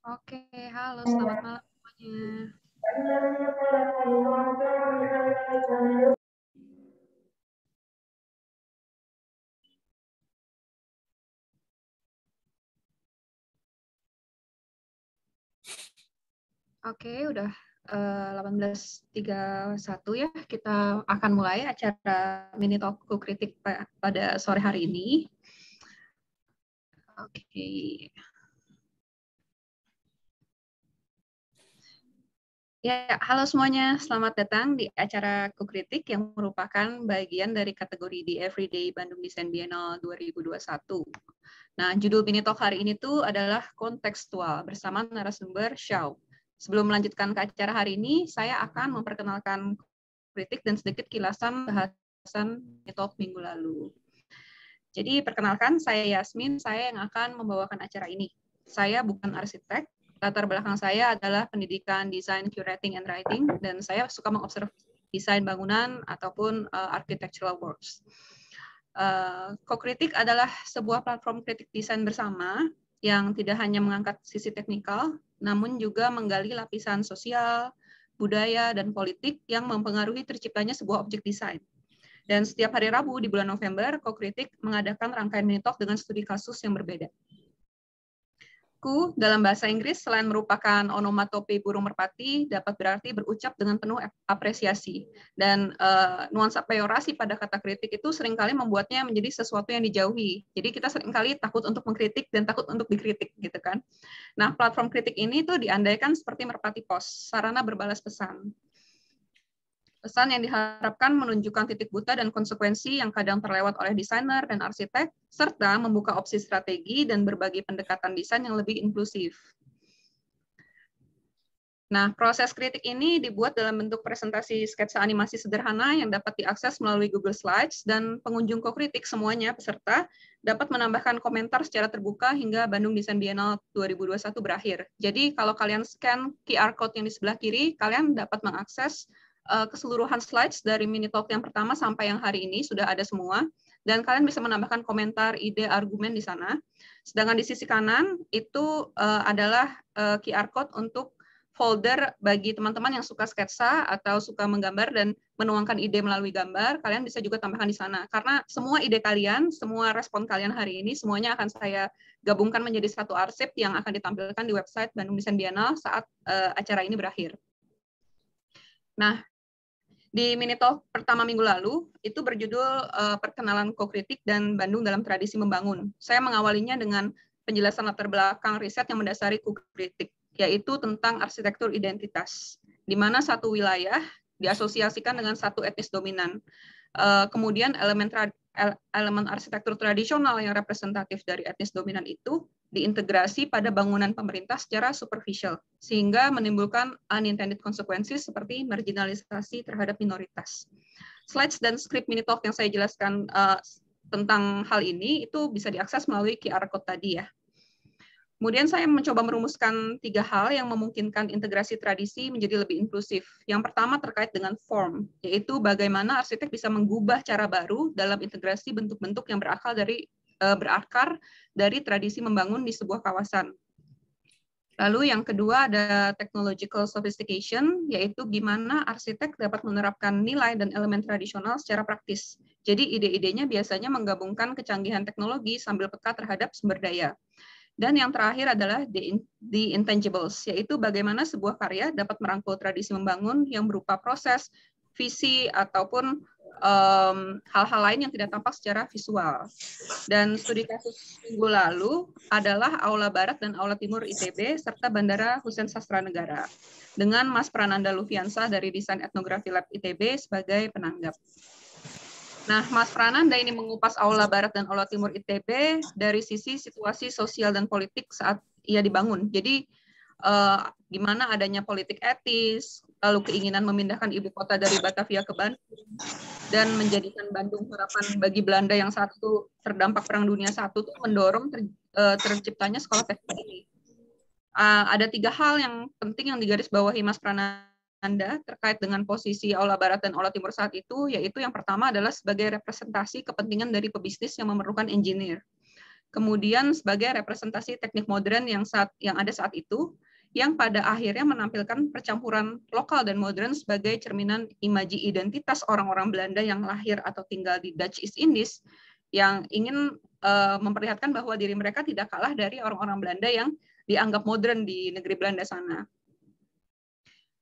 Oke, halo, selamat malam semuanya. Oke, udah 18.31 ya, kita akan mulai acara mini talk Coo-Critique pada sore hari ini. Oke. Ya, halo semuanya. Selamat datang di acara Coo-Critique yang merupakan bagian dari kategori di Everyday Bandung Design Biennale 2021. Nah, judul mini talk hari ini tuh adalah kontekstual bersama narasumber Xiao. Sebelum melanjutkan ke acara hari ini, saya akan memperkenalkan kritik dan sedikit kilasan bahasan mini talk minggu lalu. Jadi, perkenalkan, saya Yasmin, saya yang akan membawakan acara ini. Saya bukan arsitek, latar belakang saya adalah pendidikan desain, curating, and writing, dan saya suka mengobservasi desain bangunan ataupun architectural works. Coo-Critique adalah sebuah platform kritik desain bersama yang tidak hanya mengangkat sisi teknikal, namun juga menggali lapisan sosial, budaya, dan politik yang mempengaruhi terciptanya sebuah objek desain. Dan setiap hari Rabu di bulan November, Coo-Critique mengadakan rangkaian mini talk dengan studi kasus yang berbeda. Ku dalam bahasa Inggris selain merupakan onomatope burung merpati dapat berarti berucap dengan penuh apresiasi, dan nuansa peyorasi pada kata kritik itu seringkali membuatnya menjadi sesuatu yang dijauhi. Jadi kita seringkali takut untuk mengkritik dan takut untuk dikritik gitu kan. Nah, platform kritik ini tuh diandaikan seperti merpati pos, sarana berbalas pesan. Pesan yang diharapkan menunjukkan titik buta dan konsekuensi yang kadang terlewat oleh desainer dan arsitek, serta membuka opsi strategi dan berbagi pendekatan desain yang lebih inklusif. Nah, proses kritik ini dibuat dalam bentuk presentasi sketsa animasi sederhana yang dapat diakses melalui Google Slides, dan pengunjung Coo-Critique semuanya peserta dapat menambahkan komentar secara terbuka hingga Bandung Design Biennale 2021 berakhir. Jadi kalau kalian scan QR code yang di sebelah kiri, kalian dapat mengakses keseluruhan slides dari mini talk yang pertama sampai yang hari ini sudah ada semua, dan kalian bisa menambahkan komentar, ide, argumen di sana. Sedangkan di sisi kanan itu adalah QR code untuk folder bagi teman-teman yang suka sketsa atau suka menggambar dan menuangkan ide melalui gambar. Kalian bisa juga tambahkan di sana, karena semua ide kalian, semua respon kalian hari ini, semuanya akan saya gabungkan menjadi satu arsip yang akan ditampilkan di website Bandung Design Biennale saat acara ini berakhir. Nah, di mini talk pertama minggu lalu, itu berjudul Perkenalan Coo-Critique dan Bandung dalam Tradisi Membangun. Saya mengawalinya dengan penjelasan latar belakang riset yang mendasari Coo-Critique, yaitu tentang arsitektur identitas, di mana satu wilayah diasosiasikan dengan satu etnis dominan. Kemudian elemen arsitektur tradisional yang representatif dari etnis dominan itu diintegrasi pada bangunan pemerintah secara superficial, sehingga menimbulkan unintended consequences seperti marginalisasi terhadap minoritas. Slides dan skrip mini talk yang saya jelaskan tentang hal ini itu bisa diakses melalui QR code tadi ya. Kemudian saya mencoba merumuskan 3 hal yang memungkinkan integrasi tradisi menjadi lebih inklusif. Yang pertama terkait dengan form, yaitu bagaimana arsitek bisa mengubah cara baru dalam integrasi bentuk-bentuk yang berakar dari tradisi membangun di sebuah kawasan. Lalu yang kedua ada technological sophistication, yaitu gimana arsitek dapat menerapkan nilai dan elemen tradisional secara praktis. Jadi ide-idenya biasanya menggabungkan kecanggihan teknologi sambil peka terhadap sumber daya. Dan yang terakhir adalah the intangibles, yaitu bagaimana sebuah karya dapat merangkul tradisi membangun yang berupa proses, visi, ataupun hal-hal lain yang tidak tampak secara visual. Dan studi kasus minggu lalu adalah Aula Barat dan Aula Timur ITB, serta Bandara Hussein Sastra Negara, dengan Mas Prananda Lufiansa dari Desain Etnografi Lab ITB sebagai penanggap. Nah, Mas Prananda ini mengupas Aula Barat dan Aula Timur ITB dari sisi situasi sosial dan politik saat ia dibangun. Jadi, gimana adanya politik etis, lalu keinginan memindahkan ibu kota dari Batavia ke Bandung, dan menjadikan Bandung harapan bagi Belanda yang saat itu terdampak Perang Dunia I itu mendorong terciptanya sekolah teknik ini. Ada 3 hal yang penting yang digarisbawahi Mas Prananda terkait dengan posisi Aula Barat dan Aula Timur saat itu, yaitu yang pertama adalah sebagai representasi kepentingan dari pebisnis yang memerlukan engineer. kemudian sebagai representasi teknik modern yang ada saat itu, yang pada akhirnya menampilkan percampuran lokal dan modern sebagai cerminan imaji identitas orang-orang Belanda yang lahir atau tinggal di Dutch East Indies, yang ingin memperlihatkan bahwa diri mereka tidak kalah dari orang-orang Belanda yang dianggap modern di negeri Belanda sana.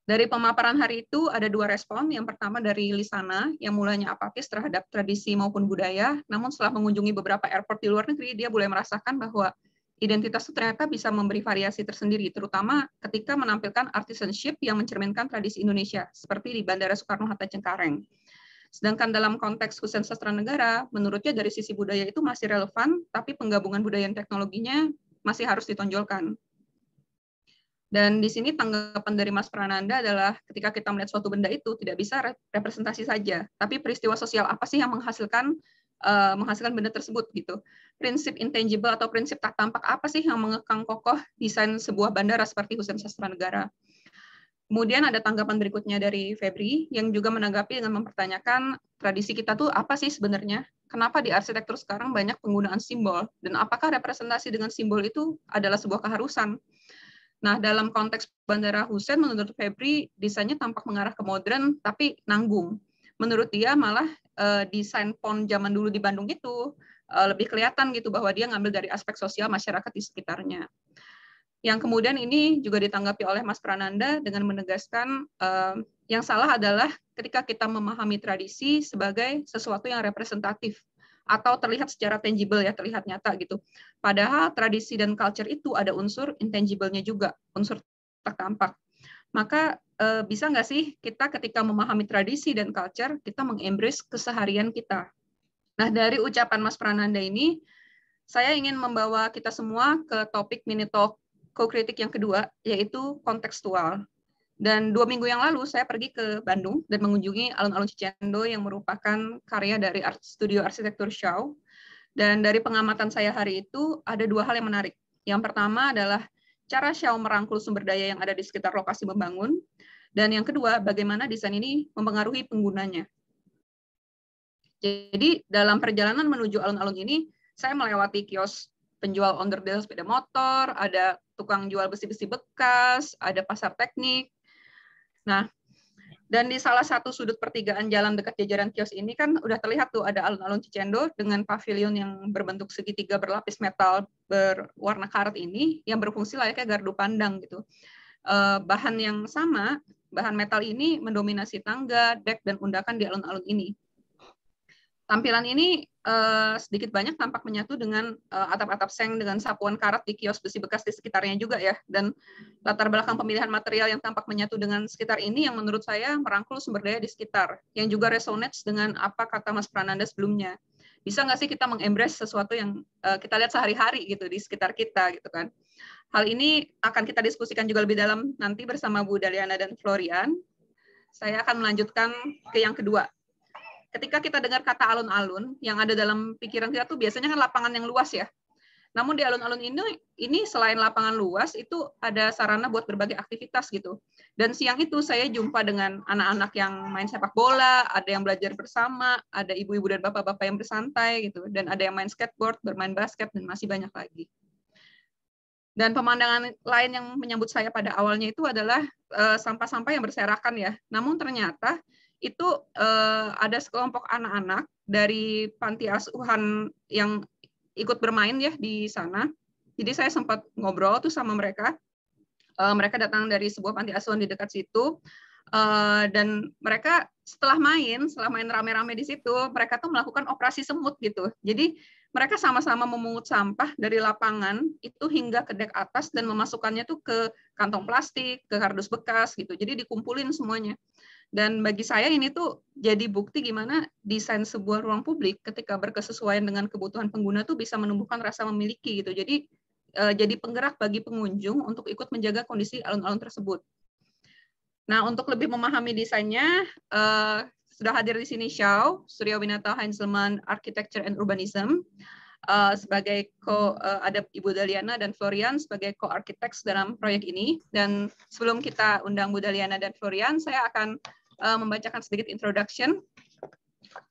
Dari pemaparan hari itu ada 2 respon. Yang pertama dari Lisana yang mulanya apatis terhadap tradisi maupun budaya, namun setelah mengunjungi beberapa airport di luar negeri, dia mulai merasakan bahwa identitas itu ternyata bisa memberi variasi tersendiri, terutama ketika menampilkan artisanship yang mencerminkan tradisi Indonesia, seperti di Bandara Soekarno-Hatta Cengkareng. Sedangkan dalam konteks Hussein Sastra Negara, menurutnya dari sisi budaya itu masih relevan, tapi penggabungan budaya dan teknologinya masih harus ditonjolkan. Dan di sini tanggapan dari Mas Prananda adalah ketika kita melihat suatu benda itu tidak bisa representasi saja, tapi peristiwa sosial apa sih yang menghasilkan benda tersebut gitu. Prinsip intangible atau prinsip tak tampak apa sih yang mengekang kokoh desain sebuah bandara seperti Hussein Sastra Negara. Kemudian ada tanggapan berikutnya dari Febri yang juga menanggapi dengan mempertanyakan tradisi kita tuh apa sih sebenarnya? Kenapa di arsitektur sekarang banyak penggunaan simbol dan apakah representasi dengan simbol itu adalah sebuah keharusan? Nah, dalam konteks Bandara Hussein, menurut Febri, desainnya tampak mengarah ke modern, tapi nanggung. Menurut dia, malah desain pon zaman dulu di Bandung itu lebih kelihatan gitu, bahwa dia ngambil dari aspek sosial masyarakat di sekitarnya. Yang kemudian ini juga ditanggapi oleh Mas Prananda dengan menegaskan yang salah adalah ketika kita memahami tradisi sebagai sesuatu yang representatif, atau terlihat secara tangible ya, terlihat nyata gitu. Padahal tradisi dan culture itu ada unsur intangible-nya juga, unsur tak tampak. Maka bisa nggak sih kita ketika memahami tradisi dan culture, kita mengembrace keseharian kita. Nah, dari ucapan Mas Prananda ini, saya ingin membawa kita semua ke topik mini talk Coo-Critique yang kedua, yaitu kontekstual. Dan 2 minggu yang lalu saya pergi ke Bandung dan mengunjungi alun-alun Cicendo yang merupakan karya dari studio arsitektur Shaw. Dan dari pengamatan saya hari itu ada 2 hal yang menarik. Yang pertama adalah cara Shaw merangkul sumber daya yang ada di sekitar lokasi membangun. Dan yang kedua, bagaimana desain ini mempengaruhi penggunanya. Jadi dalam perjalanan menuju alun-alun ini, saya melewati kios penjual onderdil sepeda motor, ada tukang jual besi-besi bekas, ada pasar teknik. Nah, dan di salah satu sudut pertigaan jalan dekat jajaran kios ini kan udah terlihat tuh ada alun-alun Cicendo dengan pavilion yang berbentuk segitiga berlapis metal berwarna karet ini yang berfungsi layaknya gardu pandang gitu. Bahan yang sama, bahan metal ini mendominasi tangga, dek, dan undakan di alun-alun ini. Tampilan ini sedikit banyak tampak menyatu dengan atap-atap seng dengan sapuan karat di kios besi bekas di sekitarnya juga ya. Dan latar belakang pemilihan material yang tampak menyatu dengan sekitar ini yang menurut saya merangkul sumber daya di sekitar, yang juga resonates dengan apa kata Mas Prananda sebelumnya. Bisa nggak sih kita mengembrace sesuatu yang kita lihat sehari-hari gitu di sekitar kita gitu kan. Hal ini akan kita diskusikan juga lebih dalam nanti bersama Bu Daliana dan Florian. Saya akan melanjutkan ke yang kedua. Ketika kita dengar kata alun-alun, yang ada dalam pikiran kita tuh biasanya kan lapangan yang luas ya. Namun di alun-alun ini selain lapangan luas, itu ada sarana buat berbagai aktivitas gitu. Dan siang itu saya jumpa dengan anak-anak yang main sepak bola, ada yang belajar bersama, ada ibu-ibu dan bapak-bapak yang bersantai gitu, dan ada yang main skateboard, bermain basket, dan masih banyak lagi. Dan pemandangan lain yang menyambut saya pada awalnya itu adalah sampah-sampah yang berserakan ya. Namun ternyata itu ada sekelompok anak-anak dari panti asuhan yang ikut bermain ya di sana. Jadi saya sempat ngobrol tuh sama mereka. Mereka datang dari sebuah panti asuhan di dekat situ. Dan mereka setelah main rame-rame di situ, mereka tuh melakukan operasi semut gitu. Jadi mereka sama-sama memungut sampah dari lapangan itu hingga ke dek atas dan memasukkannya tuh ke kantong plastik, ke kardus bekas gitu. Jadi dikumpulin semuanya. Dan bagi saya ini tuh jadi bukti gimana desain sebuah ruang publik ketika berkesesuaian dengan kebutuhan pengguna tuh bisa menumbuhkan rasa memiliki gitu. Jadi penggerak bagi pengunjung untuk ikut menjaga kondisi alun-alun tersebut. Nah, untuk lebih memahami desainnya, sudah hadir di sini Shaw, Surya Winata Heinzelman, Architecture and Urbanism, sebagai ada Ibu Daliana dan Florian sebagai co-architects dalam proyek ini. Dan sebelum kita undang Bu Daliana dan Florian, saya akan membacakan sedikit introduction.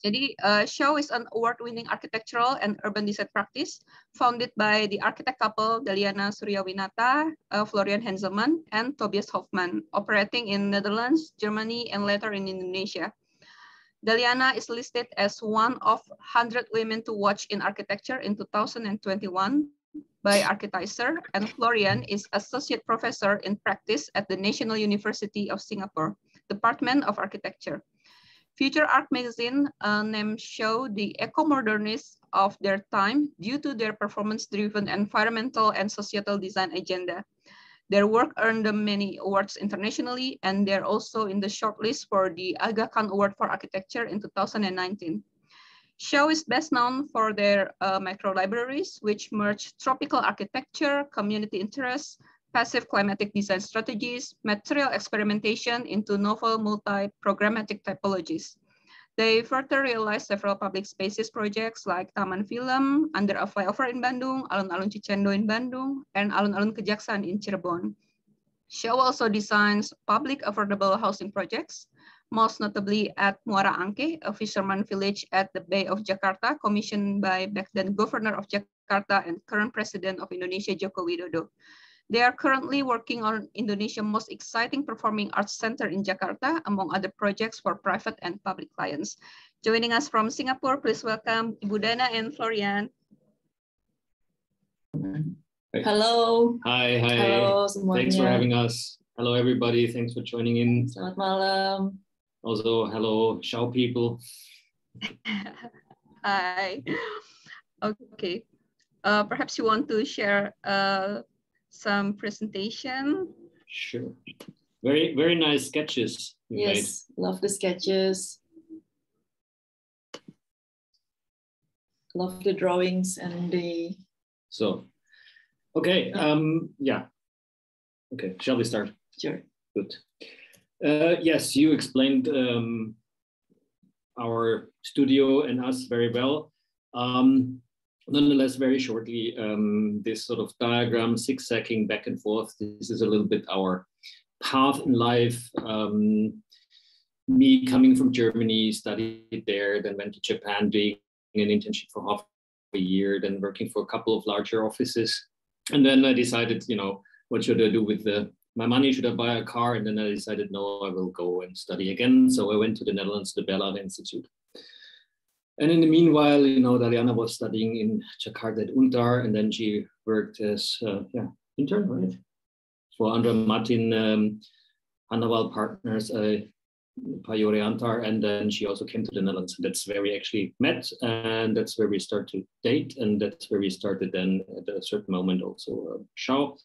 Jadi, Show is an award-winning architectural and urban design practice founded by the architect couple Daliana Suryawinata, Florian Henselman, and Tobias Hoffman, operating in Netherlands, Germany, and later in Indonesia. Daliana is listed as one of 100 women to watch in architecture in 2021 by Architizer, and Florian is associate professor in practice at the National University of Singapore, Department of Architecture. Future Art magazine named Show the eco-modernists of their time due to their performance-driven environmental and societal design agenda. Their work earned them many awards internationally, and they're also in the shortlist for the Aga Khan Award for Architecture in 2019. Show is best known for their micro-libraries, which merge tropical architecture, community interests, passive climatic design strategies, material experimentation into novel multi-programmatic typologies. They further realized several public spaces projects like Taman Film, Under a Flyover in Bandung, Alun-Alun Cicendo in Bandung, and Alun-Alun Kejaksaan in Cirebon. Show also designs public affordable housing projects, most notably at Muara Angke, a fisherman village at the Bay of Jakarta, commissioned by back then Governor of Jakarta and current President of Indonesia, Joko Widodo. They are currently working on Indonesia's most exciting performing arts center in Jakarta, among other projects for private and public clients. Joining us from Singapore, please welcome Ibu Dana and Florian. Hello. Hi. Halo semuanya. Thanks for having us. Hello, everybody. Thanks for joining in. Selamat malam. Also, hello, Shao people. Hi. Okay. Perhaps you want to share some presentation. Sure. Very nice sketches you made. Love the sketches. Love the drawings and the... So, okay, yeah. Okay, shall we start? Sure. Good. Yes, you explained our studio and us very well. Nonetheless, very shortly, this sort of diagram, zigzagging back and forth, this is a little bit our path in life. Me coming from Germany, studied there, then went to Japan, doing an internship for half a year, then working for a couple of larger offices. And then I decided, you know, what should I do with my money? Should I buy a car? And then I decided, no, I will go and study again. So I went to the Netherlands, the Berlage Institute. And in the meanwhile, you know, Daliana was studying in Jakarta at UNTAR, and then she worked as intern, right? For Andra Martin, Hannawal Partners, Payore Antar, and then she also came to the Netherlands. That's where we actually met, and that's where we started to date, and that's where we started then at a certain moment also Shao.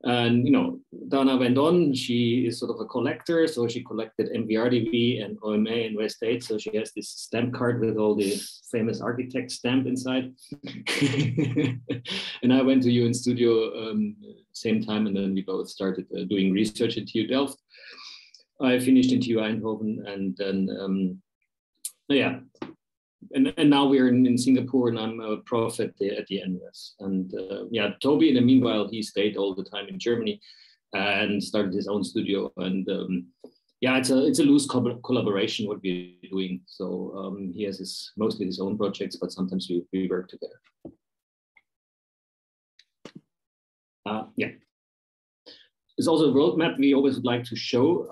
And, you know, Dana went on, she is sort of a collector, so she collected MVRDV and OMA in West 8, so she has this stamp card with all the famous architect stamp inside. And I went to UN Studio same time, and then we both started doing research at TU Delft. I finished in TU Eindhoven, and then, yeah. And now we're in Singapore, and I'm a prof at the NUS. And yeah, Toby, in the meanwhile, he stayed all the time in Germany and started his own studio. And yeah, it's a loose collaboration what we're doing. So he has mostly his own projects, but sometimes we work together. Yeah. There's also a roadmap we always would like to show.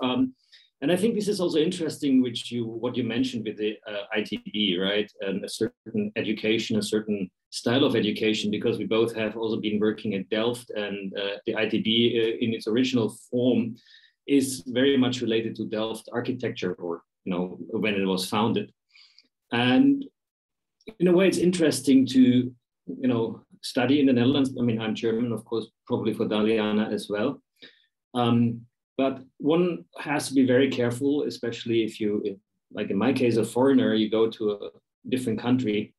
And I think this is also interesting, what you mentioned with the ITB, right? And a certain education, a certain style of education, because we both have also been working at Delft, and the ITB in its original form is very much related to Delft architecture, or, you know, when it was founded. And in a way, it's interesting to, you know, study in the Netherlands. I mean, I'm German, of course, probably for Daliana as well. But one has to be very careful, especially if you, like in my case, a foreigner, you go to a different country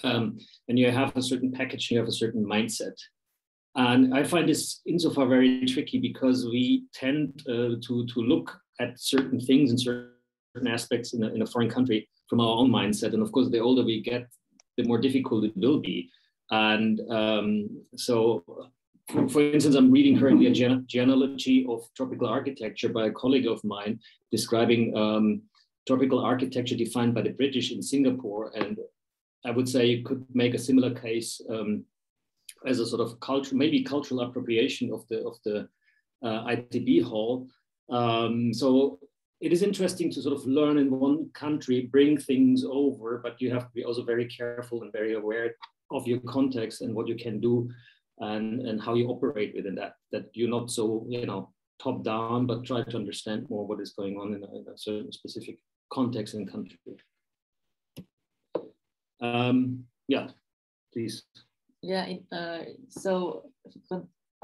and you have a certain package, you have a certain mindset. And I find this insofar very tricky, because we tend to look at certain things and certain aspects in a foreign country from our own mindset. And of course, the older we get, the more difficult it will be. And so, for instance, I'm reading currently a genealogy of tropical architecture by a colleague of mine, describing tropical architecture defined by the British in Singapore. And I would say you could make a similar case as a sort of maybe cultural appropriation of the ITB hall. So it is interesting to sort of learn in one country, bring things over, but you have to be also very careful and very aware of your context and what you can do and how you operate within that you're not so, top down, but try to understand more what is going on in a certain specific context and country. Yeah, please. Ya, so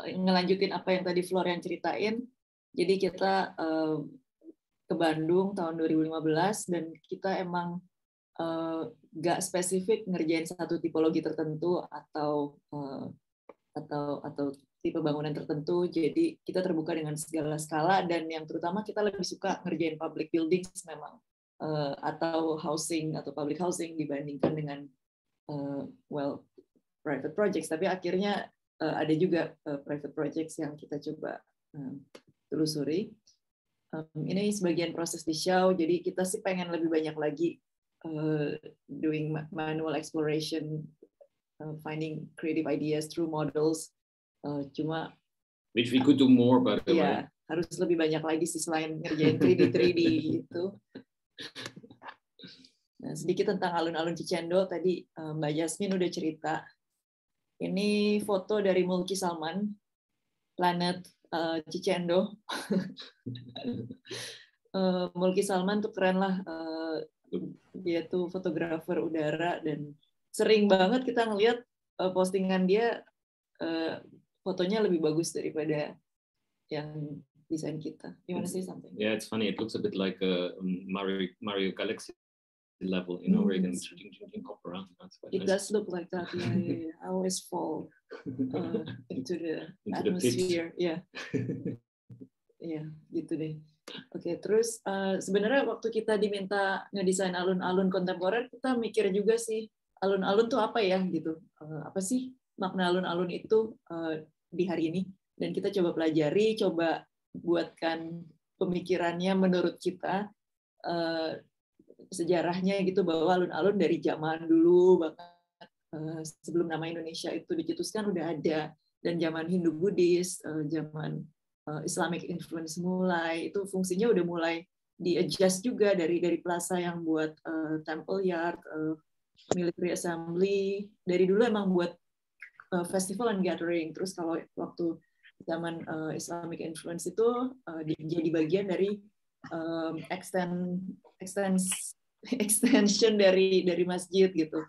ngelanjutin apa yang tadi Florian ceritain. Jadi kita ke Bandung tahun 2015 dan kita emang nggak spesifik ngerjain satu tipologi tertentu atau tipe bangunan tertentu. Jadi kita terbuka dengan segala skala dan yang terutama kita lebih suka ngerjain public buildings memang atau housing atau public housing dibandingkan dengan private projects. Tapi akhirnya ada juga private projects yang kita coba telusuri. Ini sebagian proses di show. Jadi kita sih pengen lebih banyak lagi doing manual exploration, finding creative ideas through models. Cuma which we could do more, but yeah, harus lebih banyak lagi sih selain ngerjain 3D itu. Nah, sedikit tentang alun-alun Cicendo tadi Mbak Yasmin udah cerita. Ini foto dari Mulki Salman, planet Cicendo. Mulki Salman tuh keren lah. Dia tuh fotografer udara dan sering banget kita ngelihat postingan dia fotonya lebih bagus daripada yang desain kita. You want to say something? Yeah, it's funny. It looks a bit like a Mario Galaxy level, where you can hop around. It does look like that. Yeah. I always fall into the atmosphere. Yeah. Yeah, gitu deh. Oke, terus sebenarnya waktu kita diminta ngedesain alun-alun kontemporer, kita mikir juga sih alun-alun tuh apa ya gitu. Apa sih makna alun-alun itu di hari ini? Dan kita coba pelajari, coba buatkan pemikirannya menurut kita sejarahnya gitu, bahwa alun-alun dari zaman dulu banget sebelum nama Indonesia itu dicetuskan udah ada, dan zaman Hindu-Buddhis, zaman Islamic influence mulai, itu fungsinya udah mulai di-adjust juga dari plaza yang buat temple yard, military assembly, dari dulu emang buat festival and gathering. Terus kalau waktu zaman Islamic influence itu jadi bagian dari extension dari masjid gitu.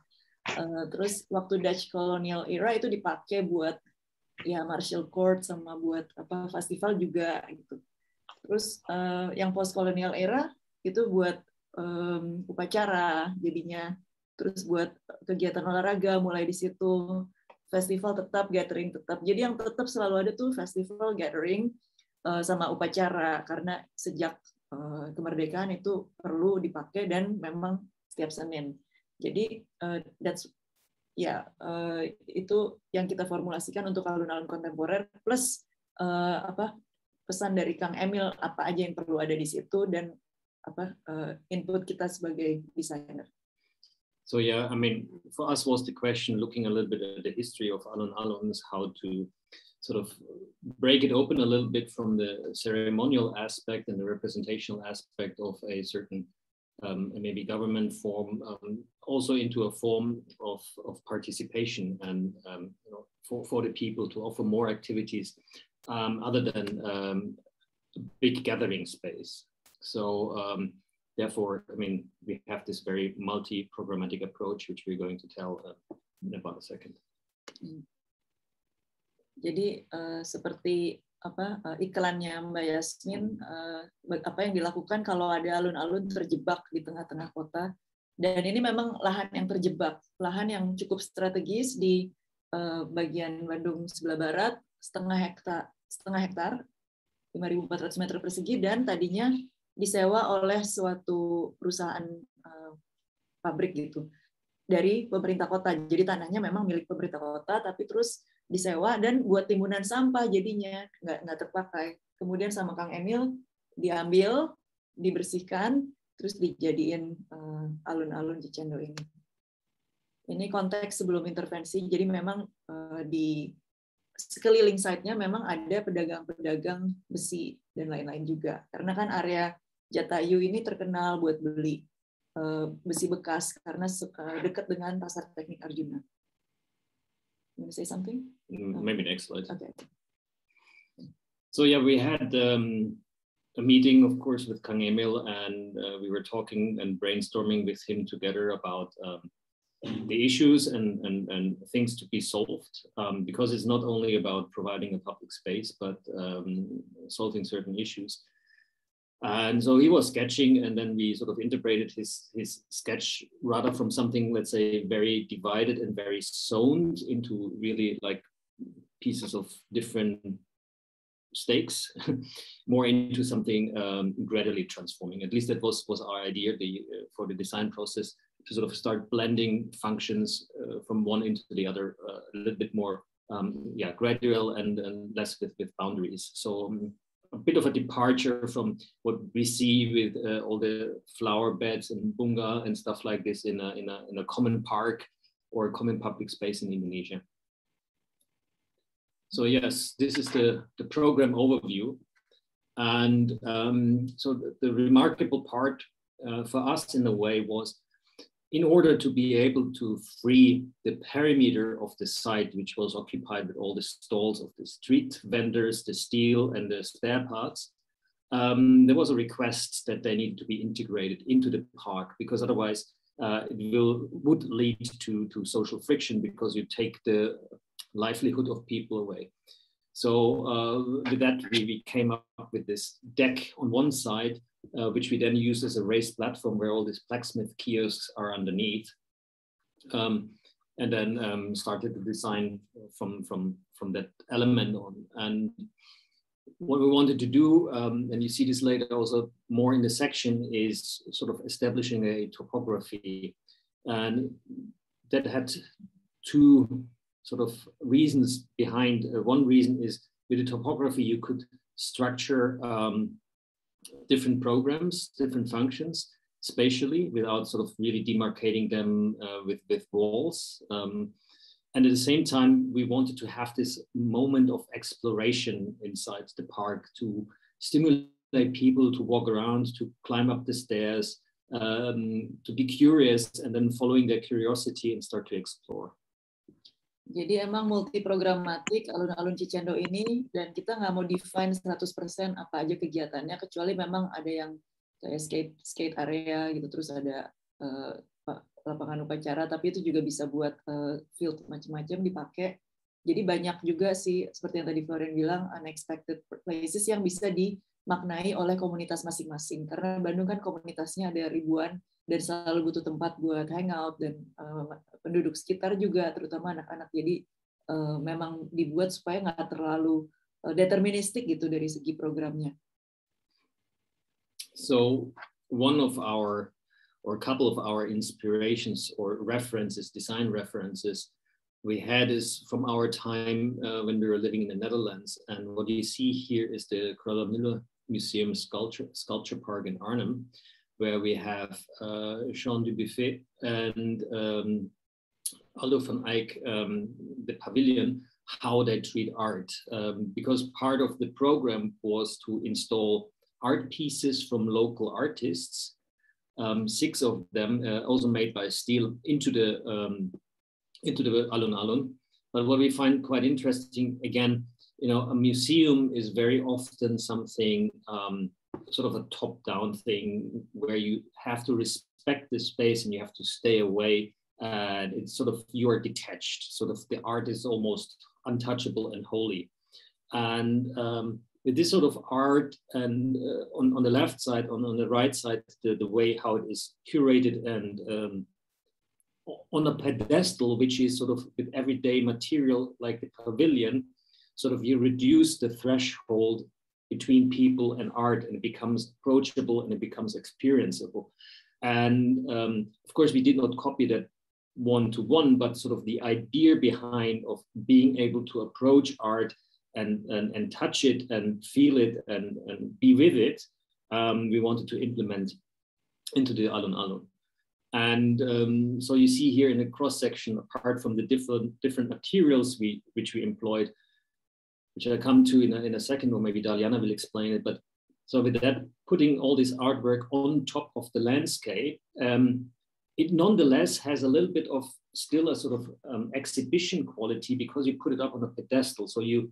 Terus waktu Dutch colonial era itu dipakai buat ya martial court sama buat festival juga gitu. Terus yang post colonial era itu buat upacara jadinya. Terus buat kegiatan olahraga mulai di situ. Festival tetap, gathering tetap. Jadi yang tetap selalu ada tuh festival, gathering sama upacara, karena sejak kemerdekaan itu perlu dipakai dan memang setiap Senin. Jadi itu yang kita formulasikan untuk alun-alun kontemporer, plus pesan dari Kang Emil apa aja yang perlu ada di situ dan input kita sebagai desainer. So yeah, I mean, for us was the question looking a little bit at the history of alun-aluns, how to sort of break it open a little bit from the ceremonial aspect and the representational aspect of a certain maybe government form, also into a form of participation and for the people to offer more activities other than big gathering space. So therefore, I mean, we have this very multi-programmatic approach, which we're going to tell in about a second. Jadi seperti iklannya Mbak Yasmin, apa yang dilakukan kalau ada alun-alun terjebak di tengah-tengah kota. Dan ini memang lahan yang terjebak, lahan yang cukup strategis di bagian Bandung sebelah barat, setengah hektar, 5.400 meter persegi, dan tadinya disewa oleh suatu perusahaan pabrik gitu dari pemerintah kota. Jadi tanahnya memang milik pemerintah kota, tapi terus disewa dan buat timbunan sampah jadinya nggak terpakai. Kemudian sama Kang Emil diambil, dibersihkan, terus dijadiin alun-alun Cicendo ini. Ini konteks sebelum intervensi, jadi memang di sekeliling site-nya memang ada pedagang-pedagang besi dan lain-lain juga. Karena kan area Jatayu ini terkenal buat beli besi bekas karena dekat dengan pasar teknik Arjuna. You want to say something? Maybe next slide. Okay. So yeah, we had a meeting, of course, with Kang Emil, and we were talking and brainstorming with him together about the issues and things to be solved, because it's not only about providing a public space, but solving certain issues. And so he was sketching, and then we sort of integrated his sketch rather from something, let's say, very divided and very zoned into really like pieces of different stakes, more into something gradually transforming. At least that was our idea for the design process, to sort of start blending functions from one into the other a little bit more gradual and less with boundaries. So a bit of a departure from what we see with all the flower beds and bunga and stuff like this in a common park or a common public space in Indonesia. So yes, this is the program overview. And so the remarkable part for us in a way was, in order to be able to free the perimeter of the site, which was occupied with all the stalls of the street vendors, the steel and the spare parts, there was a request that they need to be integrated into the park, because otherwise it would lead to social friction, because you take the livelihood of people away. So with that, we came up with this deck on one side, which we then use as a raised platform where all these blacksmith kiosks are underneath, and then started to design from that element on. And what we wanted to do, and you see this later also more in the section, is sort of establishing a topography, and that had two sort of reasons behind. One reason is, with the topography you could structure different programs, different functions spatially, without sort of really demarcating them with walls. And at the same time, we wanted to have this moment of exploration inside the park, to stimulate people to walk around, to climb up the stairs, to be curious, and then following their curiosity and start to explore. Jadi emang multiprogramatik alun-alun Cicendo ini, dan kita nggak mau define 100% apa aja kegiatannya, kecuali memang ada yang kayak skate area gitu, terus ada lapangan upacara, tapi itu juga bisa buat field macam-macam dipakai. Jadi banyak juga sih, seperti yang tadi Florian bilang, unexpected places yang bisa dimaknai oleh komunitas masing-masing. Karena Bandung kan komunitasnya ada ribuan, dan selalu butuh tempat buat hangout, dan penduduk sekitar juga, terutama anak-anak. Jadi memang dibuat supaya nggak terlalu deterministik gitu dari segi programnya. So one of our, or a couple of our inspirations or references, design references, we had is from our time when we were living in the Netherlands. And what you see here is the Keragaman Museum Sculpture Park in Arnhem, where we have Jean Dubuffet and Aldo van Eyck, the pavilion, how they treat art. Because part of the program was to install art pieces from local artists, 6 of them also made by steel, into the alun-alun. But what we find quite interesting, again, a museum is very often something sort of a top-down thing, where you have to respect the space and you have to stay away, and it's sort of, you are detached, sort of the art is almost untouchable and holy. And with this sort of art, and on the left side, on the right side, the way how it is curated, and on a pedestal, which is sort of with everyday material like the pavilion, sort of you reduce the threshold between people and art, and it becomes approachable and it becomes experienceable. And of course, we did not copy that one-to-one, but sort of the idea behind of being able to approach art and touch it and feel it and be with it, we wanted to implement into the alun-alun. And so you see here in the cross section, apart from the different materials which we employed, which I'll come to in a second, or maybe Daliana will explain it. But so with that, putting all this artwork on top of the landscape, it nonetheless has a little bit of still a sort of exhibition quality, because you put it up on a pedestal. So you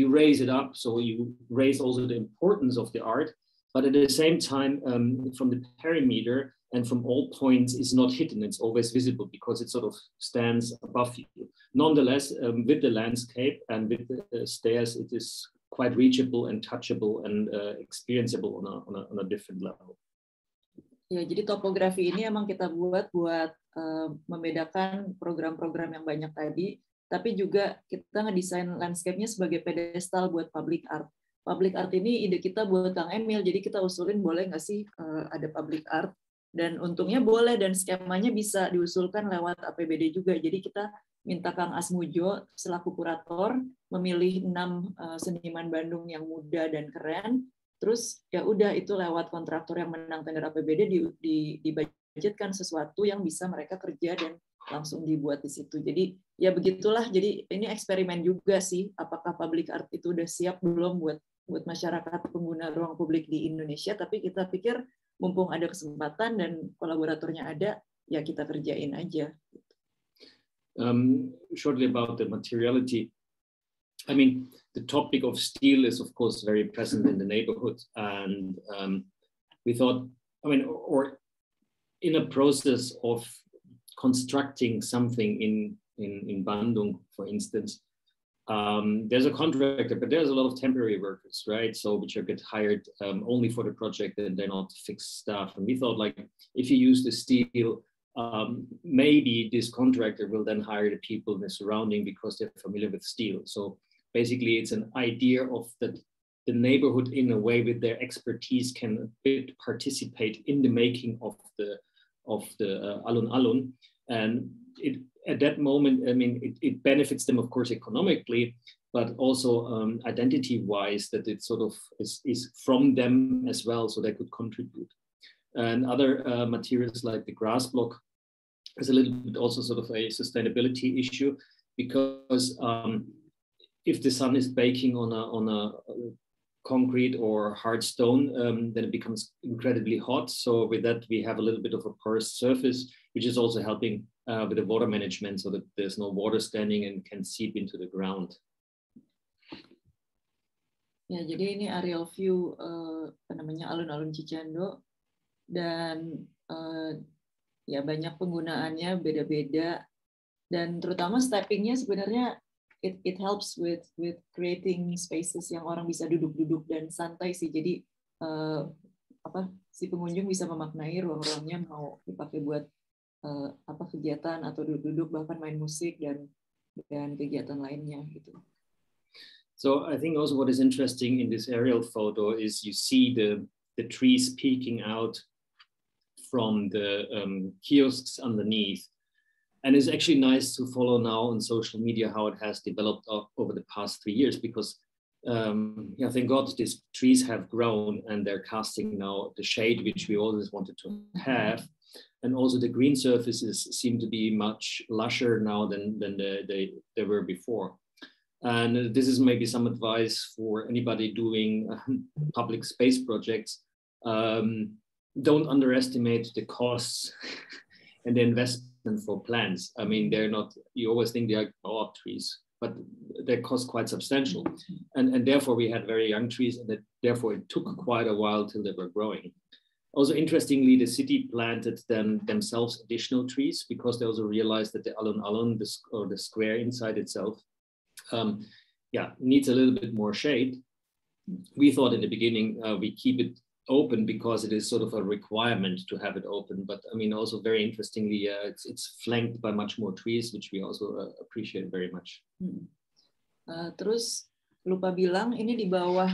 raise it up, so you raise also the importance of the art, but at the same time, from the perimeter and from all points, is not hidden. It's always visible because it sort of stands above you. Nonetheless, with the landscape and with the stairs, it is quite reachable and touchable and experienceable on a different level. Ya, jadi topografi ini emang kita buat membedakan program-program yang banyak tadi, tapi juga kita ngedesain landscape-nya sebagai pedestal buat public art. Public art ini ide kita buat Kang Emil, jadi kita usulin boleh nggak sih ada public art, dan untungnya boleh, dan skemanya bisa diusulkan lewat APBD juga. Jadi kita minta Kang Asmujo selaku kurator memilih 6 seniman Bandung yang muda dan keren. Terus ya udah, itu lewat kontraktor yang menang tender APBD dibudgetkan sesuatu yang bisa mereka kerja dan langsung dibuat di situ. Jadi ya begitulah. Jadi ini eksperimen juga sih, apakah public art itu udah siap belum buat masyarakat pengguna ruang publik di Indonesia. Tapi kita pikir mumpung ada kesempatan dan kolaboratornya ada, ya kita kerjain aja. Shortly about the materiality. I mean, the topic of steel is, of course, very present in the neighborhood. And we thought, I mean, or in a process of constructing something in Bandung, for instance, there's a contractor, but there's a lot of temporary workers, right? So which are get hired only for the project, and they're not fixed staff. And we thought, like, if you use the steel, maybe this contractor will then hire the people in the surrounding because they're familiar with steel. So basically, it's an idea of that the neighborhood, in a way, with their expertise, can a bit participate in the making of the alun-alun, and at that moment, I mean, it benefits them, of course, economically, but also identity-wise, that it sort of is from them as well, so they could contribute. And other materials like the grass block is a little bit also sort of a sustainability issue, because if the sun is baking on a concrete or hard stone, then it becomes incredibly hot. So with that, we have a little bit of a porous surface, which is also helping with the water management, so that there's no water standing and can seep into the ground. Ya, jadi ini aerial view alun-alun Cicendo, dan ya banyak penggunaannya beda-beda, dan terutama steppingnya sebenarnya it helps with creating spaces yang orang bisa duduk-duduk dan santai sih. Jadi si pengunjung bisa memaknai ruang-ruangnya mau dipakai buat kegiatan atau duduk-duduk, bahkan main musik dan kegiatan lainnya gitu. So I think also what is interesting in this aerial photo is you see the trees peeking out from the kiosks underneath. And it's actually nice to follow now on social media how it has developed over the past 3 years, because thank God these trees have grown and they're casting now the shade which we always wanted to have. And also the green surfaces seem to be much lusher now than they were before. And this is maybe some advice for anybody doing public space projects. Don't underestimate the costs and the investment for plants. I mean, they're not, you always think they are trees, but they cost quite substantial. And therefore we had very young trees, and therefore it took quite a while till they were growing. Also, interestingly, the city planted themselves additional trees, because they also realized that the alun-alun, or the square inside itself, needs a little bit more shade. We thought in the beginning we keep it open because it is sort of a requirement to have it open. But I mean, also very interestingly, it's flanked by much more trees, which we also appreciate very much. Terus lupa bilang, ini di bawah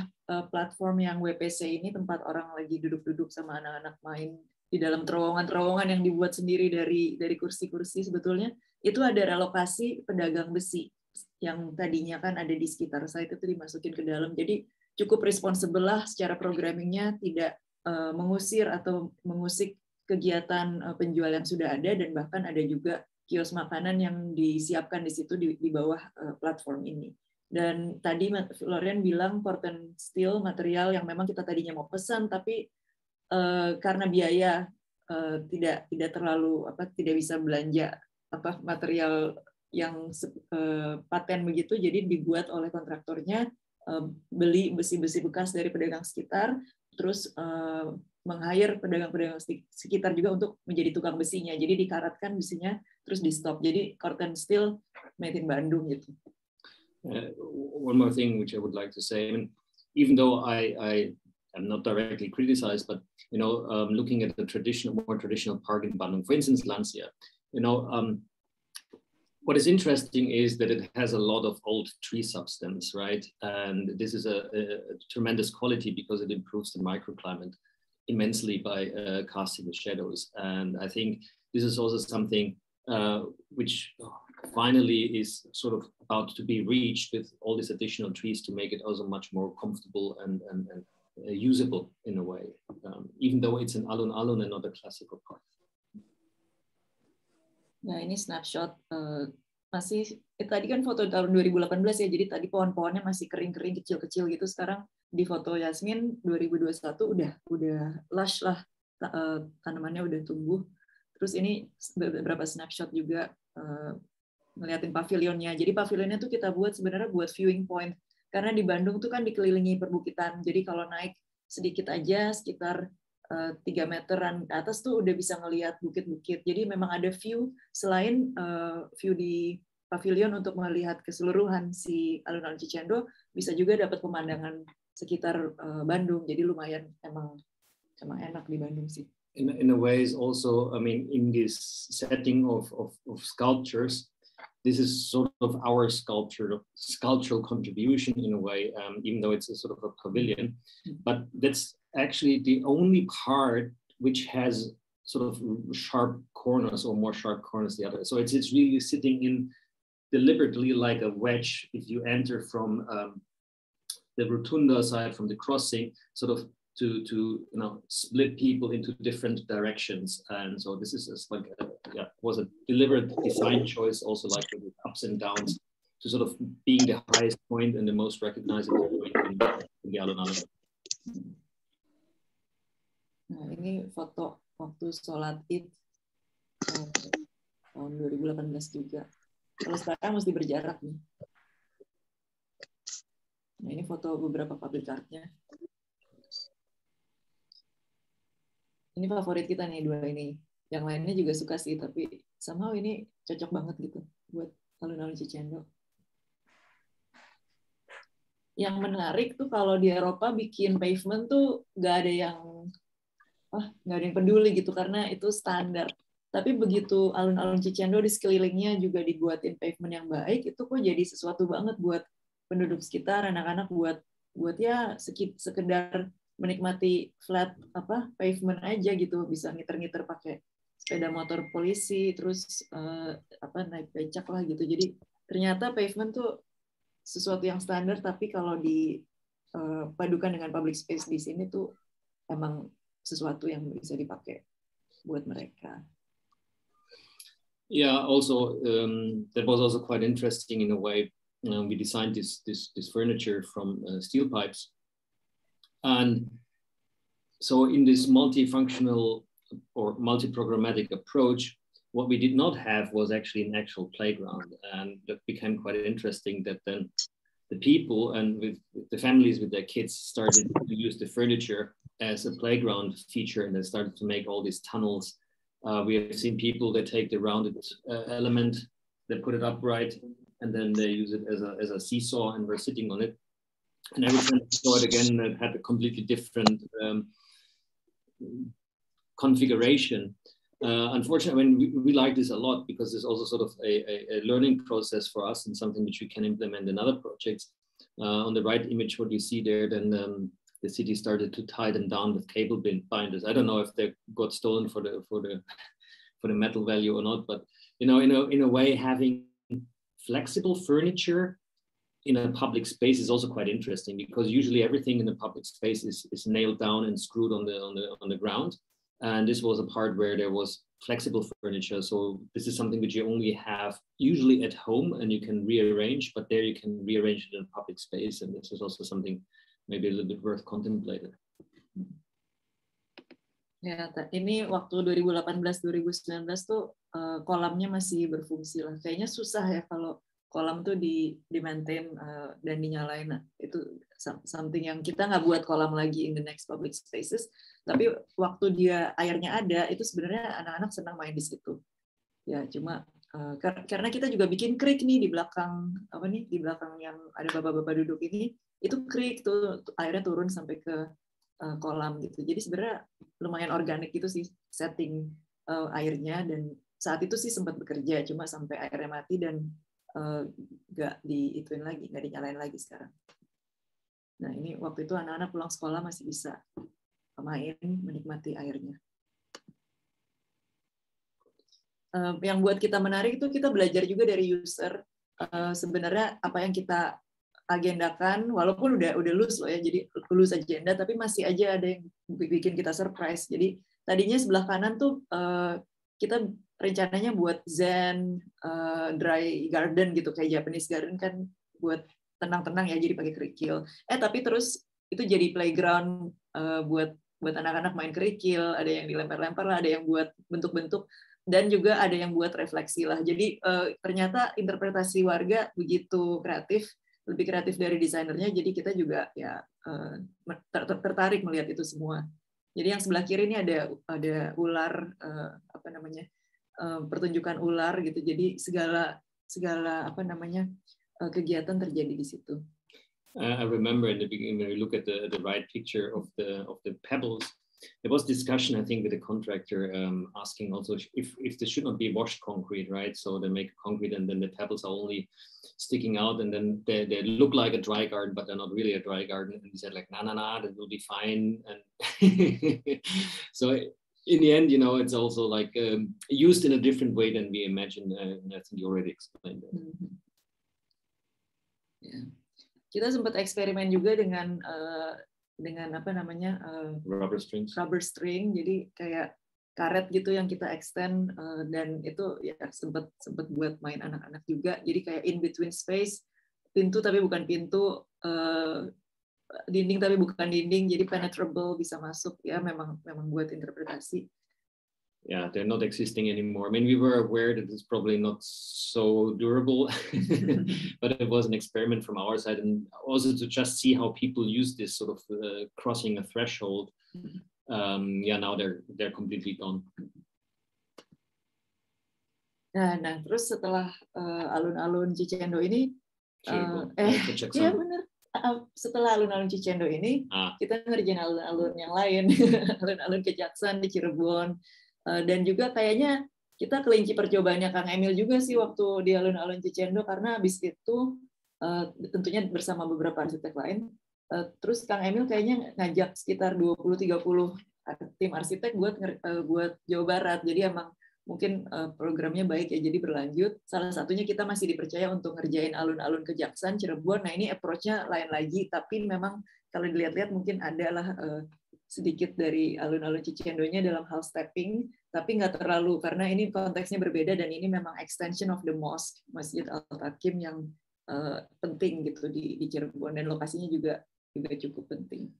platform yang WPC ini, tempat orang lagi duduk-duduk sama anak-anak main di dalam terowongan-terowongan yang dibuat sendiri dari kursi-kursi, sebetulnya itu ada relokasi pedagang besi yang tadinya kan ada di sekitar site, itu dimasukin ke dalam. Jadi cukup responsibel lah secara programmingnya, tidak mengusir atau mengusik kegiatan penjual yang sudah ada, dan bahkan ada juga kios makanan yang disiapkan di situ di bawah platform ini. Dan tadi Florian bilang curtain steel, material yang memang kita tadinya mau pesan, tapi karena biaya tidak terlalu tidak bisa belanja material yang paten begitu, jadi dibuat oleh kontraktornya, beli besi-besi bekas dari pedagang sekitar, terus meng-hire pedagang-pedagang sekitar juga untuk menjadi tukang besinya. Jadi dikaratkan besinya, terus di stop. Jadi curtain steel made in Bandung gitu. One more thing which I would like to say, I mean, even though I am not directly criticized, but looking at the more traditional park in Bandung, for instance, Lancia, what is interesting is that it has a lot of old tree substance, right? And this is a tremendous quality because it improves the microclimate immensely by casting the shadows. And I think this is also something which finally is sort of about to be reached with all these additional trees to make it also much more comfortable and usable in a way, even though it's an alun-alun and not a classical park. Nah, ini snapshot masih tadi kan foto tahun 2018 ya, jadi tadi pohon-pohonnya masih kering-kering kecil-kecil gitu. Sekarang di foto Yasmin 2021 udah lush lah, tanamannya udah tumbuh. Terus ini beberapa snapshot juga ngeliatin pavilionnya. Jadi pavilionnya tuh kita buat sebenarnya buat viewing point, karena di Bandung tuh kan dikelilingi perbukitan. Jadi kalau naik sedikit aja sekitar 3 meteran ke atas tuh udah bisa ngelihat bukit-bukit. Jadi memang ada view selain view di pavilion untuk melihat keseluruhan si alun-alun Cicendo, bisa juga dapat pemandangan sekitar Bandung. Jadi lumayan emang enak di Bandung sih. In a way is also, I mean, in this setting of sculptures, this is sort of our sculptural contribution in a way, even though it's a sort of a pavilion, but that's actually the only part which has sort of sharp corners or more sharp corners than the other. So it's really sitting in deliberately like a wedge. If you enter from the rotunda side, from the crossing, sort of to split people into different directions. And so this is like was a deliberate design choice, also like with ups and downs, to sort of being the highest point and the most recognizable point in the alun-alun. Nah, ini foto waktu sholat Id tahun 2018 juga. Kalau sekarang mesti berjarak nih. Nah, ini foto beberapa public art-nya. Ini favorit kita nih, dua ini. Yang lainnya juga suka sih, tapi somehow ini cocok banget gitu buat alun-alun Cicendo. Yang menarik tuh kalau di Eropa bikin pavement tuh nggak ada yang peduli gitu karena itu standar. Tapi begitu alun-alun Cicendo di sekelilingnya juga dibuatin pavement yang baik, itu kok jadi sesuatu banget buat penduduk sekitar, anak-anak buat ya sekedar menikmati flat pavement aja gitu, bisa ngiter-ngiter pakai sepeda motor polisi, terus naik becak lah gitu. Jadi ternyata pavement tuh sesuatu yang standar, tapi kalau dipadukan dengan public space di sini tuh emang sesuatu yang bisa dipakai buat mereka. Yeah, also that was also quite interesting in a way. We designed this furniture from steel pipes, and so in this multifunctional or multi-programmatic approach, what we did not have was actually an actual playground, and that became quite interesting. That then the people and with the families with their kids started to use the furniture as a playground feature, and they started to make all these tunnels. We have seen people that take the rounded element, they put it upright, and then they use it as a seesaw, and we're sitting on it. And every time I saw it again, it had a completely different configuration. Unfortunately, I mean, we like this a lot because it's also sort of a learning process for us and something which we can implement in other projects. On the right image, what you see there, then the city started to tie them down with cable binders. I don't know if they got stolen for the metal value or not, but in a way, having flexible furniture in a public space is also quite interesting, because usually everything in the public space is nailed down and screwed on the ground. And this was a part where there was flexible furniture. So this is something which you only have usually at home and you can rearrange, but there you can rearrange it in a public space. And this is also something maybe a little bit worth contemplating. Ya, ini waktu 2018-2019 tuh kolamnya masih berfungsi lah. Kayaknya susah ya kalau kolam tuh di-maintain dan dinyalain. Nah, itu something yang kita nggak buat kolam lagi in the next public spaces. Tapi waktu dia airnya ada, itu sebenarnya anak-anak senang main di situ. Ya, cuma karena kita juga bikin krik nih di belakang di belakang yang ada bapak-bapak duduk ini, itu krik tuh airnya turun sampai ke kolam gitu. Jadi sebenarnya lumayan organik gitu sih setting airnya, dan saat itu sih sempat bekerja, cuma sampai airnya mati dan nggak diituin lagi, nggak dinyalain lagi sekarang. Nah ini waktu itu anak-anak pulang sekolah masih bisa main, menikmati airnya. Yang buat kita menarik itu kita belajar juga dari user. Sebenarnya apa yang kita agendakan, walaupun udah loose loh ya, jadi loose agenda, tapi masih aja ada yang bikin kita surprise. Jadi tadinya sebelah kanan tuh kita rencananya buat zen, dry garden gitu, kayak Japanese garden kan buat tenang-tenang ya, jadi pakai kerikil. Tapi terus itu jadi playground buat anak-anak main kerikil, ada yang dilempar-lempar lah, ada yang buat bentuk-bentuk, dan juga ada yang buat refleksi lah. Jadi ternyata interpretasi warga begitu kreatif, lebih kreatif dari desainernya, jadi kita juga ya tertarik melihat itu semua. Jadi yang sebelah kiri ini ada ular, pertunjukan ular gitu. Jadi segala kegiatan terjadi di situ. I remember in the beginning when we look at the right picture of the pebbles, there was discussion, I think, with the contractor asking also if this should not be washed concrete, right? So they make concrete and then the pebbles are only sticking out, and then they look like a dry garden, but they're not really a dry garden. And he said like, nah, that will be fine. And so in the end, it's also like used in a different way than we imagined. And I think you already explained that. Yeah. Kita sempat eksperimen juga dengan rubber string, jadi kayak karet gitu yang kita extend, dan itu ya sempat buat main anak-anak juga. Jadi kayak in between space, pintu tapi bukan pintu, dinding tapi bukan dinding, jadi penetrable, bisa masuk ya, memang buat interpretasi. Yeah, they're not existing anymore. I mean, we were aware that it's probably not so durable, but it was an experiment from our side, and also to just see how people use this sort of crossing a threshold. Now they're completely gone. Nah, terus setelah alun-alun Cicendo ini, ya benar. Setelah alun-alun Cicendo ini, kita ngerjain alun-alun yang lain, alun-alun Kejaksan di Cirebon. Dan juga kayaknya kita kelinci percobaannya Kang Emil juga sih waktu di alun-alun Cicendo, karena habis itu tentunya bersama beberapa arsitek lain, terus Kang Emil kayaknya ngajak sekitar 20-30 tim arsitek buat Jawa Barat. Jadi emang mungkin programnya baik ya, jadi berlanjut. Salah satunya kita masih dipercaya untuk ngerjain alun-alun Kejaksan, Cirebon. Nah ini approach-nya lain lagi, tapi memang kalau dilihat-lihat mungkin adalah sedikit dari alun-alun Cicendonya dalam hal stepping, tapi nggak terlalu, karena ini konteksnya berbeda dan ini memang extension of the mosque, Masjid Al-Hakim, yang penting gitu di Cirebon, dan lokasinya juga cukup penting.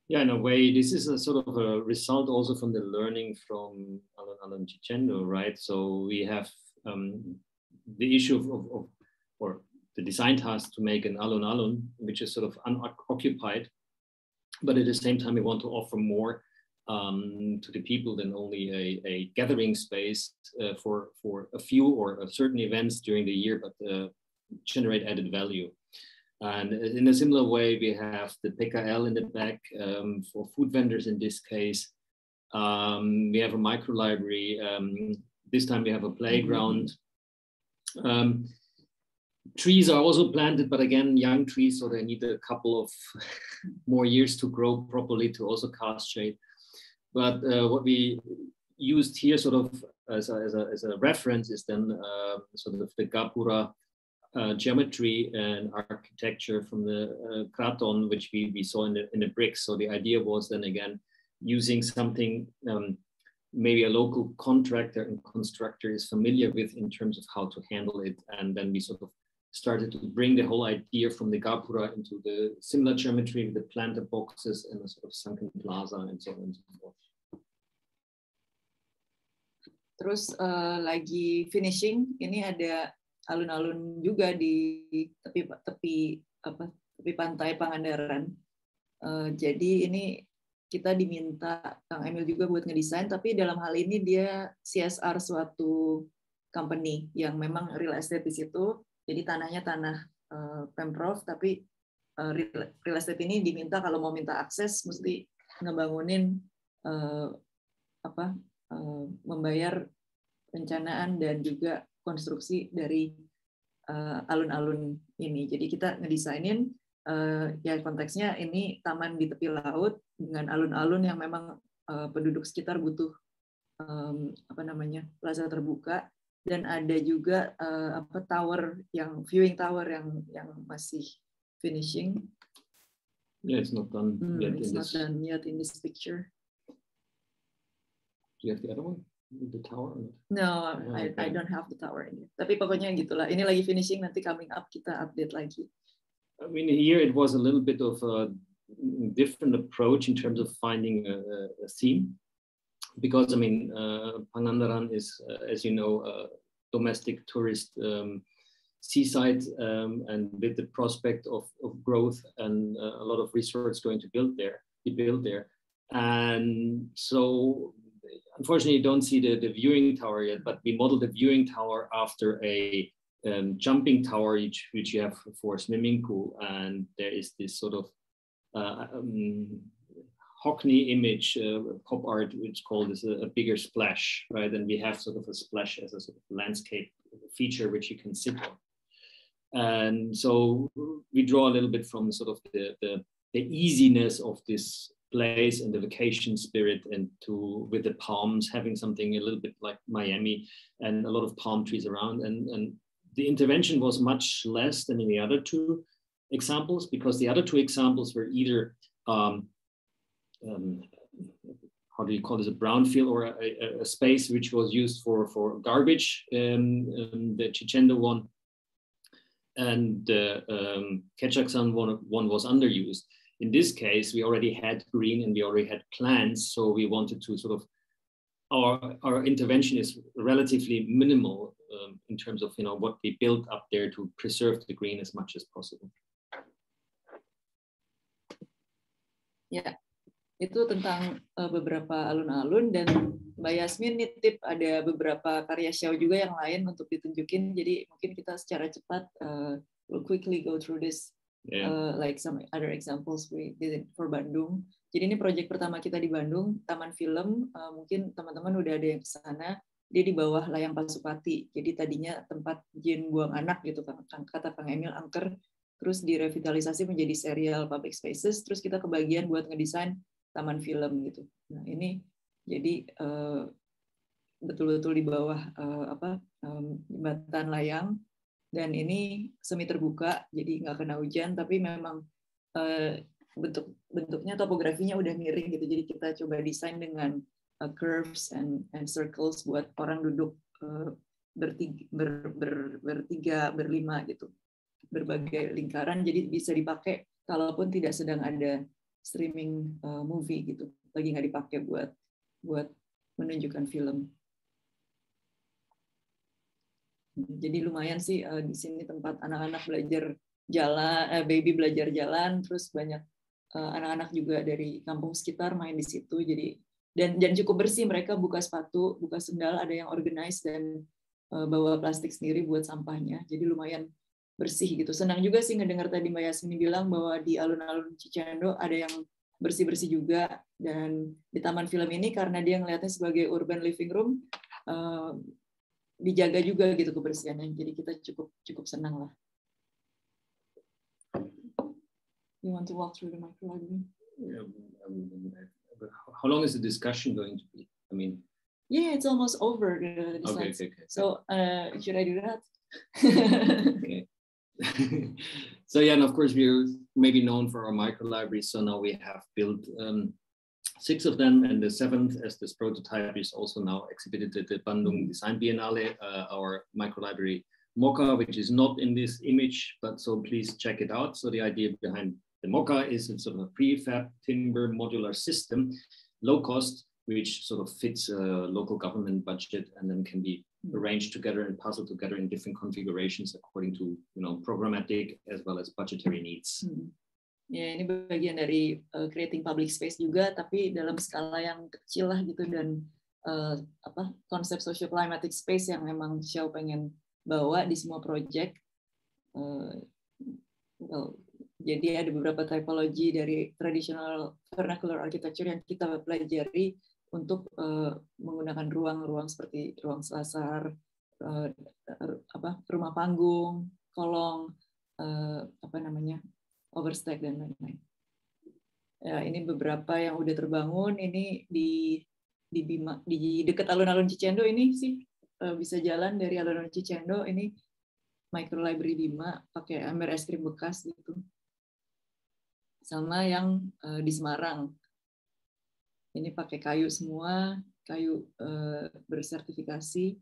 Yeah, in a way, this is a sort of a result also from the learning from alun-alun Cicendo, right? So we have the issue of or the design task to make an alun-alun, which is sort of unoccupied, but at the same time, we want to offer more to the people than only a gathering space for a few or certain events during the year, but generate added value. And in a similar way, we have the PKL in the back for food vendors in this case. We have a micro-library. This time we have a playground. Trees are also planted, but again, young trees, so they need a couple of more years to grow properly to also cast shade. But what we used here sort of as a reference is then sort of the Gapura geometry and architecture from the kraton, which we saw in the bricks. So the idea was then again using something maybe a local contractor and constructor is familiar with in terms of how to handle it, and then we sort of started to bring the whole idea from the gapura into the similar geometry with the planter boxes and a sort of sunken plaza and so on and so forth. Terus lagi finishing, ini ada alun-alun juga di tepi pantai Pangandaran. Jadi ini kita diminta Kang Emil juga buat ngedesain, tapi dalam hal ini dia CSR suatu company yang memang real estate di situ. Jadi tanahnya tanah Pemprov, tapi real estate ini diminta kalau mau minta akses mesti ngebangunin membayar rencanaan dan juga konstruksi dari alun-alun ini. Jadi kita ngedesainin ya konteksnya ini taman di tepi laut dengan alun-alun yang memang penduduk sekitar butuh plaza terbuka, dan ada juga tower yang viewing tower yang masih finishing. Yeah, it's not done yet. It's not done yet in this picture. Do you have the other one? The tower? No, I don't have the tower in it. Tapi pokoknya gitulah. Ini lagi finishing, nanti coming up kita update lagi. I mean, here it was a little bit of a different approach in terms of finding a theme, because I mean, Pangandaran is, as you know, a domestic tourist seaside, and with the prospect of growth and a lot of resorts going to be built there, and so. Unfortunately, you don't see the viewing tower yet, but we modeled the viewing tower after a jumping tower, which you have for a swimming pool. And there is this sort of Hockney image, pop art, which called this a bigger splash, right? And we have sort of a splash as a sort of landscape feature which you can sit on. And so we draw a little bit from sort of the easiness of this place and the vacation spirit, and with the palms, having something a little bit like Miami and a lot of palm trees around, and the intervention was much less than in the other two examples, because the other two examples were either how do you call this, a brownfield or a space which was used for garbage, the Chichendo one, and the Ketchaksan one was underused. In this case, we already had green and we already had plants, so we wanted to sort of, our intervention is relatively minimal in terms of what we built up there to preserve the green as much as possible. Ya, itu tentang beberapa alun-alun, dan Mbak Yasmin nitip ada beberapa karya Xiao juga yang lain untuk ditunjukin. Jadi mungkin kita secara cepat we'll quickly go through this. Like some other examples we did it for Bandung. Jadi ini proyek pertama kita di Bandung, Taman Film. Mungkin teman-teman udah ada yang ke sana. Dia di bawah Layang Pasupati. Jadi tadinya tempat jin buang anak gitu, kata Kang Emil, angker. Terus direvitalisasi menjadi serial public spaces. Terus kita kebagian buat ngedesain taman film gitu. Nah ini jadi betul-betul di bawah jembatan layang. Dan ini semi terbuka, jadi nggak kena hujan, tapi memang bentuknya, topografinya udah miring gitu. Jadi kita coba desain dengan curves and circles buat orang duduk bertiga, berlima gitu, berbagai lingkaran. Jadi bisa dipakai kalaupun tidak sedang ada streaming movie gitu, lagi nggak dipakai buat menunjukkan film. Jadi lumayan sih di sini tempat anak-anak belajar jalan, baby belajar jalan, terus banyak anak-anak juga dari kampung sekitar main di situ. Jadi dan cukup bersih, mereka buka sepatu, buka sendal, ada yang organize dan bawa plastik sendiri buat sampahnya. Jadi lumayan bersih gitu. Senang juga sih ngedengar tadi Mbak Yasmin bilang bahwa di alun-alun Cicendo ada yang bersih-bersih juga, dan di taman film ini karena dia ngelihatnya sebagai urban living room, dijaga juga gitu kebersihannya, jadi kita cukup senang lah. You want to walk through the microphone? Yeah, how long is the discussion going to be? I mean, yeah, it's almost over. Okay. So should I do that? Okay. So yeah, and of course we're maybe known for our micro libraries. So now we have built 6 of them, and the 7th, as this prototype, is also now exhibited at the Bandung Design Biennale, our micro library Mocha, which is not in this image, but so please check it out. So the idea behind the Mocha is it's sort of a prefab timber modular system, low cost, which sort of fits a local government budget and then can be arranged together and puzzled together in different configurations according to, you know, programmatic as well as budgetary needs. Ya, ini bagian dari creating public space juga, tapi dalam skala yang kecil lah gitu, dan konsep social climatic space yang memang Xiao pengen bawa di semua project. Jadi ada beberapa typology dari traditional vernacular architecture yang kita pelajari untuk menggunakan ruang-ruang seperti ruang selasar, rumah panggung, kolong, overstack dan lain-lain. Ya, ini beberapa yang udah terbangun. Ini di Bima, di dekat alun-alun Cicendo ini sih, bisa jalan dari alun-alun Cicendo. Ini micro library Bima pakai ember es krim bekas gitu. Sama yang di Semarang. Ini pakai kayu semua, kayu bersertifikasi,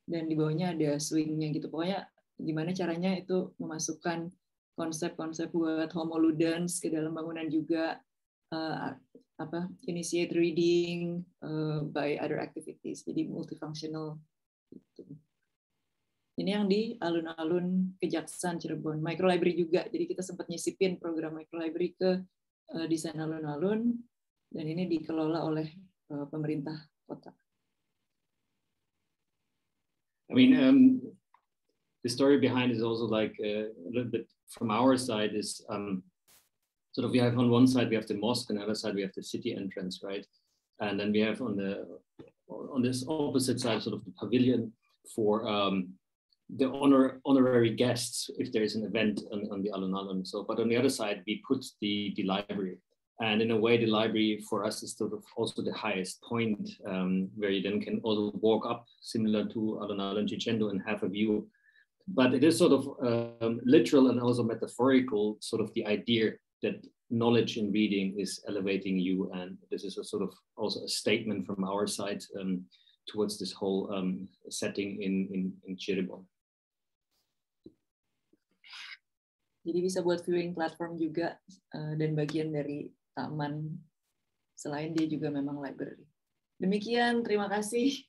dan di bawahnya ada swingnya gitu. Pokoknya gimana caranya itu memasukkan konsep-konsep buat homo ludens ke dalam bangunan juga, initiate reading by other activities, jadi multifunctional gitu. Ini yang di alun-alun Kejaksaan Cirebon, micro library juga, jadi kita sempat nyisipin program micro library ke desain alun-alun, dan ini dikelola oleh pemerintah kota. I mean, the story behind is also like a little bit from our side is sort of, we have on one side we have the mosque, on the other side we have the city entrance, right? And then we have on this opposite side sort of the pavilion for the honorary guests if there is an event on the alun-alun. So, but on the other side we put the library, and in a way the library for us is sort of also the highest point where you then can also walk up, similar to alun-alun Cicendo, and have a view. But it is sort of literal and also metaphorical, sort of the idea that knowledge in reading is elevating you. And this is a sort of also a statement from our side towards this whole setting in Cirebon. Jadi bisa buat viewing platform juga, dan bagian dari taman, selain dia juga memang library. Demikian, terima kasih.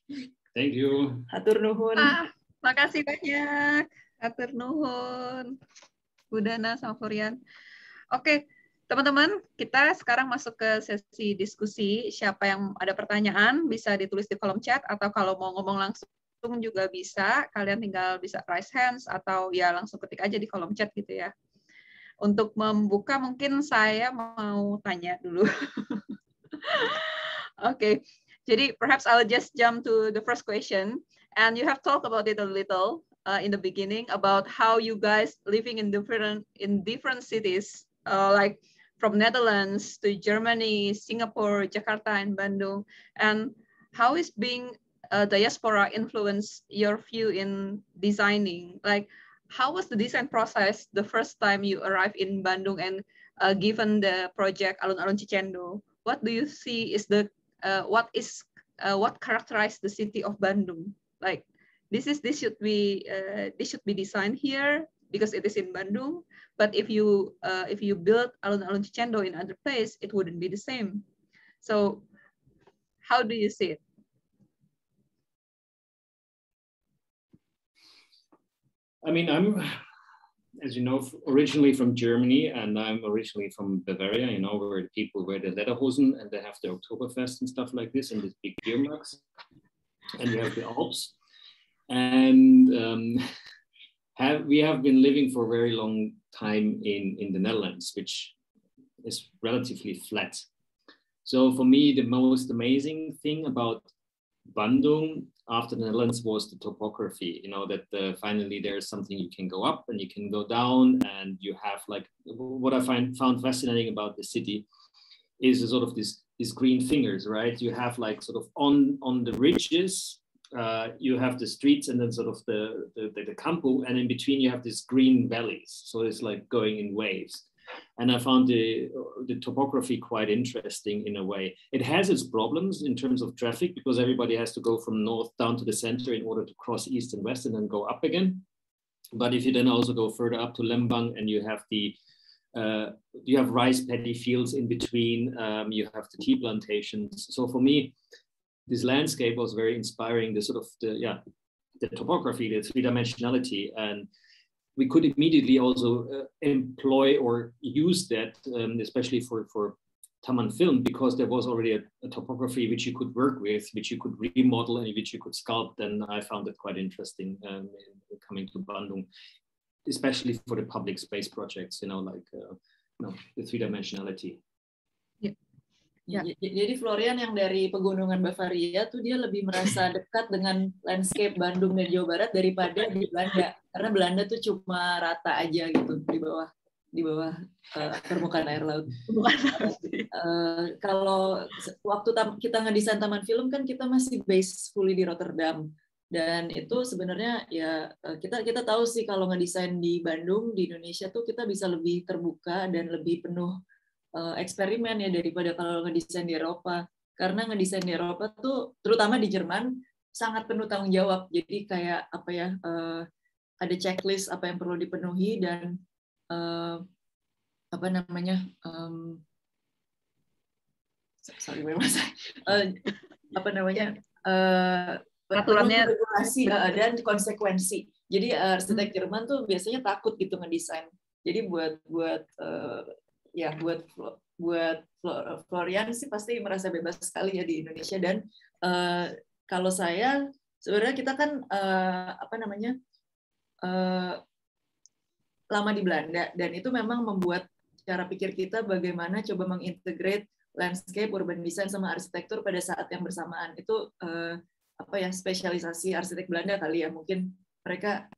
Thank you. Hatur nuhun. Makasih banyak, atur nuhun, Budana sama Furian. Oke, teman-teman, kita sekarang masuk ke sesi diskusi. Siapa yang ada pertanyaan bisa ditulis di kolom chat, atau kalau mau ngomong langsung juga bisa. Kalian tinggal bisa raise hands atau ya langsung ketik aja di kolom chat gitu ya. Untuk membuka mungkin saya mau tanya dulu. Oke, jadi perhaps I'll just jump to the first question. And you have talked about it a little in the beginning about how you guys living in different cities, like from Netherlands to Germany, Singapore, Jakarta, and Bandung, and how is being a diaspora influence your view in designing? Like, how was the design process the first time you arrived in Bandung and given the project Alun-Alun Cicendo? What do you see is the what characterized the city of Bandung? Like this should be designed here because it is in Bandung. But if you build Alun-Alun Cicendo in other place, it wouldn't be the same. So how do you see it? I mean, I'm, as you know, originally from Germany, and I'm originally from Bavaria, you know, where the people wear the lederhosen and they have the Oktoberfest and stuff like this, and these big beer mugs. And we have the Alps, and we have been living for a very long time in the Netherlands, which is relatively flat. So for me, the most amazing thing about Bandung after the Netherlands was the topography. You know, that finally there's something you can go up and you can go down, and you have like what I found fascinating about the city is sort of these green fingers, right? You have like sort of on the ridges you have the streets and then sort of the campo, and in between you have these green valleys. So it's like going in waves. And I found the topography quite interesting in a way. It has its problems in terms of traffic because everybody has to go from north down to the center in order to cross east and west and then go up again. But if you then also go further up to Lembang and you have you have rice paddy fields in between, you have the tea plantations. So for me, this landscape was very inspiring, the topography, the three-dimensionality, and we could immediately also employ or use that, especially for Taman film, because there was already a topography which you could work with, which you could remodel and which you could sculpt. And I found it quite interesting coming to Bandung, especially for the public space projects, the three-dimensionality. Ya. Jadi Florian yang dari pegunungan Bavaria tuh dia lebih merasa dekat dengan landscape Bandung dan Jawa Barat daripada di Belanda, karena Belanda tuh cuma rata aja gitu di bawah permukaan air laut. Kalau waktu kita ngedesain taman film kan kita masih base fully di Rotterdam, dan itu sebenarnya ya kita tahu sih kalau ngedesain di Bandung di Indonesia tuh kita bisa lebih terbuka dan lebih penuh eksperimen ya daripada kalau ngedesain di Eropa, karena ngedesain di Eropa tuh terutama di Jerman sangat penuh tanggung jawab. Jadi kayak ada checklist apa yang perlu dipenuhi dan peraturannya regulasi dan konsekuensi. Jadi arsitek Jerman tuh biasanya takut gitu ngedesain. Jadi buat Florian sih pasti merasa bebas sekali ya di Indonesia. Dan kalau saya sebenarnya kita kan lama di Belanda, dan itu memang membuat cara pikir kita bagaimana coba mengintegrate landscape, urban design sama arsitektur pada saat yang bersamaan. Itu spesialisasi arsitek Belanda kali ya, mungkin mereka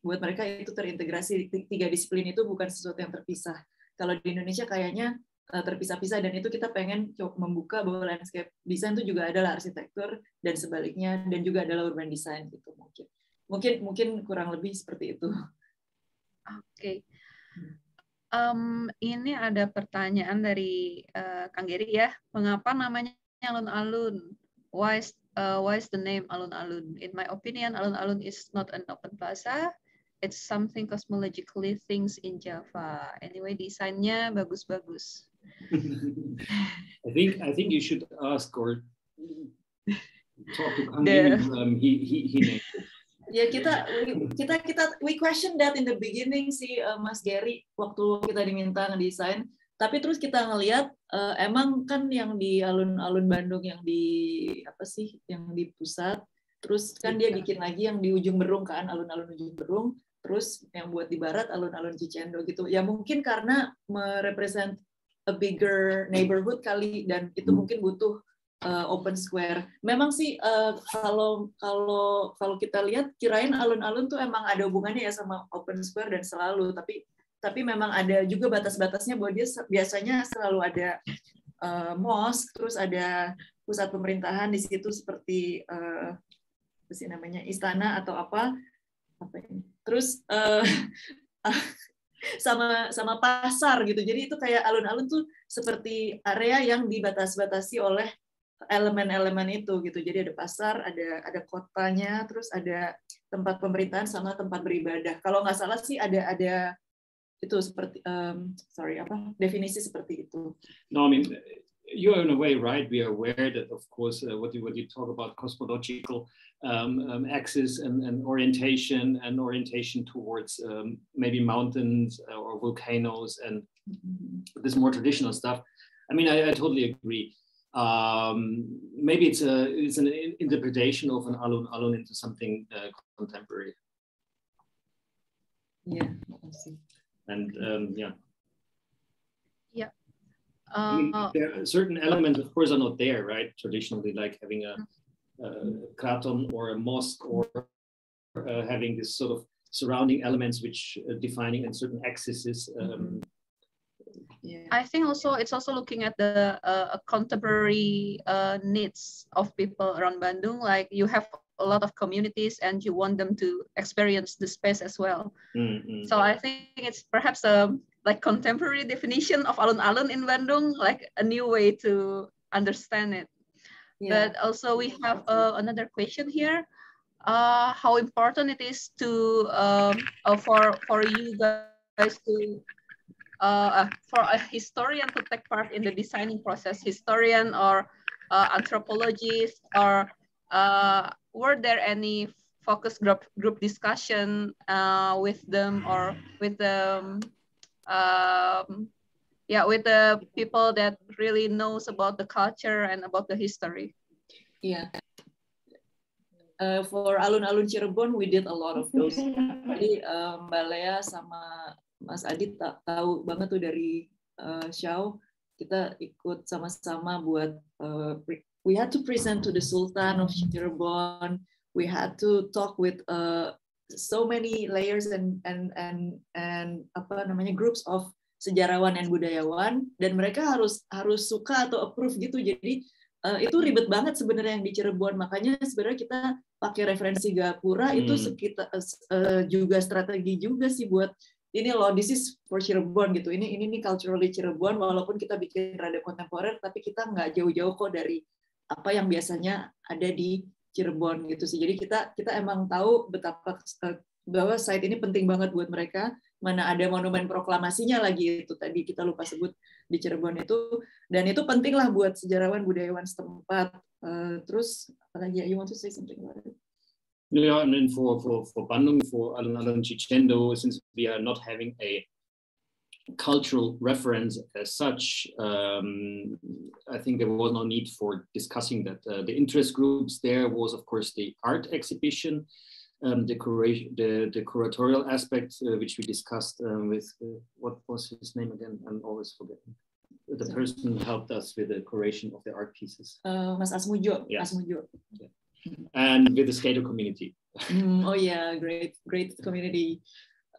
buat mereka itu terintegrasi, tiga disiplin itu bukan sesuatu yang terpisah. Kalau di Indonesia kayaknya terpisah-pisah, dan itu kita pengen membuka bahwa landscape design itu juga adalah arsitektur dan sebaliknya, dan juga adalah urban design gitu. Mungkin kurang lebih seperti itu. Oke. Ini ada pertanyaan dari Kang Geri ya. Mengapa namanya alun-alun? Why is the name alun-alun? In my opinion, alun-alun is not an open plaza. It's something cosmologically things in Java. Anyway, desainnya bagus-bagus. I think you should ask or talk to Kang Geri. He named it. Ya we question that in the beginning sih, Mas Geri, waktu kita diminta ngedesain. Tapi terus kita ngelihat emang kan yang di alun-alun Bandung yang di pusat, terus kan dia bikin lagi yang di ujung Berung kan, alun-alun ujung Berung, terus yang buat di barat alun-alun Cicendo gitu. Ya mungkin karena merepresent a bigger neighborhood kali, dan itu mungkin butuh open square. Memang sih kalau kita lihat kirain alun-alun tuh emang ada hubungannya ya sama open square dan selalu, tapi memang ada juga batas-batasnya bahwa dia biasanya selalu ada mosque, terus ada pusat pemerintahan di situ seperti namanya istana atau apa ini. Terus sama pasar gitu. Jadi itu kayak alun-alun tuh seperti area yang dibatasi oleh elemen-elemen itu gitu. Jadi ada pasar, ada kotanya, terus ada tempat pemerintahan sama tempat beribadah. Kalau nggak salah sih ada itu seperti definisi seperti itu. No, I mean, you are in a way right. We are aware that, of course, what you talk about cosmological axis and orientation towards maybe mountains or volcanoes and this more traditional stuff. I mean, I totally agree. Maybe it's an interpretation of an alun into something contemporary. Yeah. And yeah. I mean, there are certain elements, of course, are not there, right? Traditionally, like having a kraton or a mosque, or having this sort of surrounding elements which defining and certain axes. Yeah. I think also it's also looking at the contemporary needs of people around Bandung. Like you have a lot of communities and you want them to experience the space as well. So I think it's perhaps a like contemporary definition of alun-alun in Bandung, like a new way to understand it. Yeah. But also we have another question here. How important it is to for you guys to for a historian to take part in the designing process, historian or anthropologist, or were there any focus group discussion with them or with the with the people that really knows about the culture and about the history? Yeah. For alun-alun Cirebon, we did a lot of those. Jadi Mbak Lea sama Mas Adit tahu banget tuh dari Xiao, kita ikut sama-sama buat we had to present to the Sultan of Cirebon. We had to talk with so many layers and apa namanya groups of sejarawan dan budayawan, dan mereka harus suka atau approve gitu. Jadi itu ribet banget sebenarnya yang di Cirebon. Makanya sebenarnya kita pakai referensi Gapura itu sekitar juga strategi juga sih buat ini loh, this is for Cirebon gitu. Ini culturally Cirebon, walaupun kita bikin rada kontemporer, tapi kita nggak jauh-jauh kok dari apa yang biasanya ada di Cirebon gitu sih. Jadi kita emang tahu betapa bahwa site ini penting banget buat mereka. Mana ada monumen proklamasinya lagi itu tadi kita lupa sebut di Cirebon itu, dan itu penting lah buat sejarawan budayawan setempat. Terus apa lagi? You want to say something about it? Yeah, and then for Bandung, for alun-alun Cicendo, since we are not having a cultural reference as such, I think there was no need for discussing that. The interest groups there was, of course, the art exhibition, the curatorial aspect, which we discussed with, what was his name again? I'm always forgetting. The person who helped us with the curation of the art pieces. Mas Asmujo. Yes. Asmujo. Yeah. And with the skater community. Oh yeah, great community.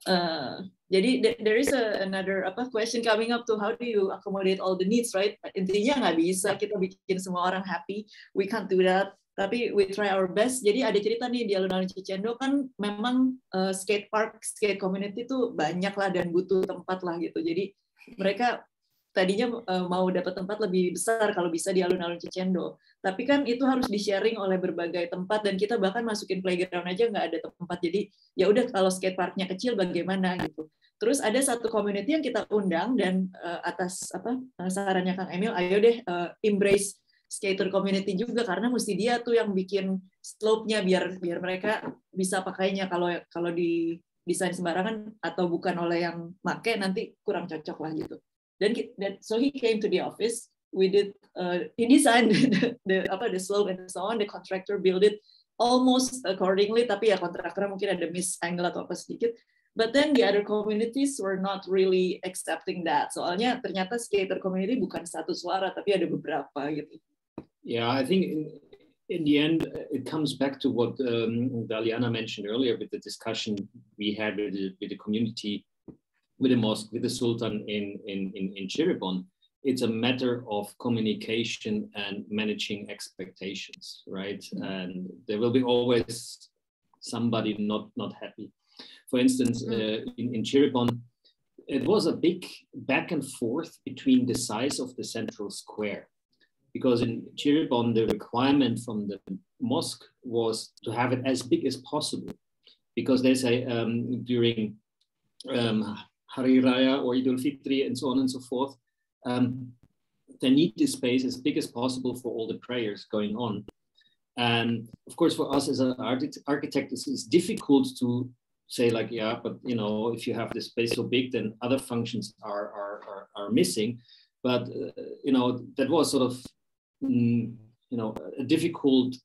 Jadi there is another question coming up to how do you accommodate all the needs, right? Intinya nggak bisa kita bikin semua orang happy. We can't do that. Tapi we try our best. Jadi ada cerita nih di alun-alun Cicendo kan memang skate park, skate community tuh banyak lah dan butuh tempat lah gitu. Jadi mereka tadinya mau dapat tempat lebih besar kalau bisa di alun-alun Cicendo. Tapi kan itu harus di-sharing oleh berbagai tempat, dan kita bahkan masukin playground aja nggak ada tempat. Jadi ya udah kalau skate parknya kecil bagaimana gitu. Terus ada satu community yang kita undang, dan atas sarannya Kang Emil, ayo deh embrace skater community juga, karena mesti dia tuh yang bikin slope-nya biar mereka bisa pakainya. Kalau di desain sembarangan atau bukan oleh yang make nanti kurang cocok lah gitu. Dan so he came to the office. We did he designed the slope and so on. The contractor built it almost accordingly, tapi ya kontraktornya mungkin ada miss angle atau apa sedikit. But then the other communities were not really accepting that. Soalnya ternyata skater community bukan satu suara, tapi ada beberapa gitu. Yeah, I think in the end it comes back to what Daliana mentioned earlier with the discussion we had with the community, with the mosque, with the Sultan in Cirebon. It's a matter of communication and managing expectations, right? And there will be always somebody not happy. For instance, in Cirebon, it was a big back and forth between the size of the central square. Because in Cirebon, the requirement from the mosque was to have it as big as possible. Because they say during Hari Raya or Idul Fitri and so on and so forth, they need this space as big as possible for all the prayers going on. And of course, for us as an architect, it's difficult to say like, yeah, but you know, if you have this space so big, then other functions are missing. But you know, that was sort of you know, a difficult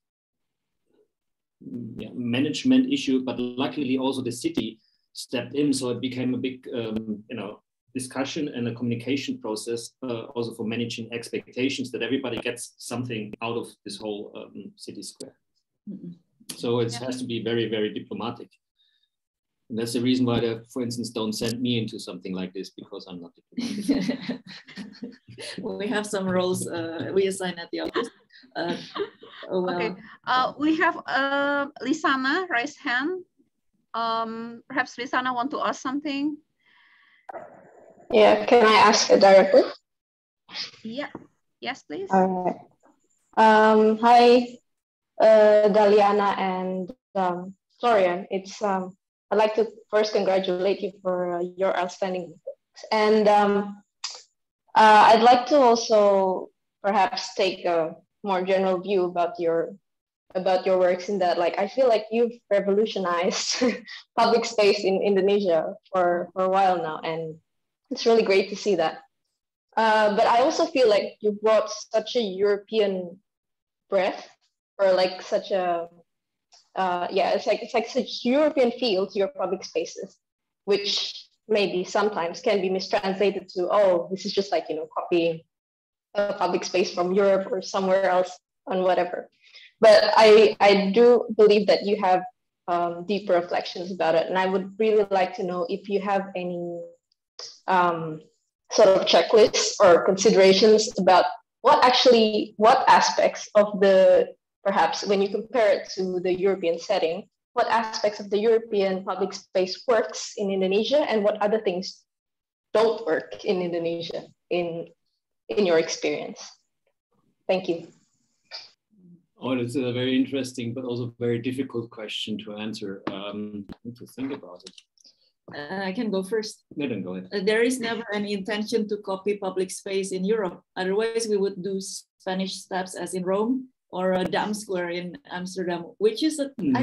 management issue. But luckily, also the city stepped in, so it became a big you know, discussion and a communication process also for managing expectations that everybody gets something out of this whole city square. So it has to be very, very diplomatic. And that's the reason why they, for instance, don't send me into something like this, because I'm not diplomatic. We have some roles we assign at the office. Well. Okay, we have Lisana raised hand. Perhaps Lisana want to ask something? Yeah, can I ask it directly? Yeah, yes, please. All right. Hi, Daliana and Florian. I'd like to first congratulate you for your outstanding works. And I'd like to also perhaps take a more general view about your works, in that, like, I feel like you've revolutionized public space in Indonesia for a while now, and it's really great to see that. But I also feel like you brought such a European breadth, or like such a it's like such European feel to your public spaces, which maybe sometimes can be mistranslated to, oh, this is just like, you know, copying a public space from Europe or somewhere else on whatever. But I do believe that you have deeper reflections about it, and I would really like to know if you have any sort of checklists or considerations about what aspects of the, perhaps when you compare it to the European setting, what aspects of the European public space works in Indonesia, and what other things don't work in Indonesia in your experience. Thank you. Oh, that's a very interesting, but also very difficult question to answer. I need to think about it. I can go first. No, then go ahead. There is never any intention to copy public space in Europe. Otherwise, we would do Spanish steps as in Rome, or a Dam Square in Amsterdam, which is a... I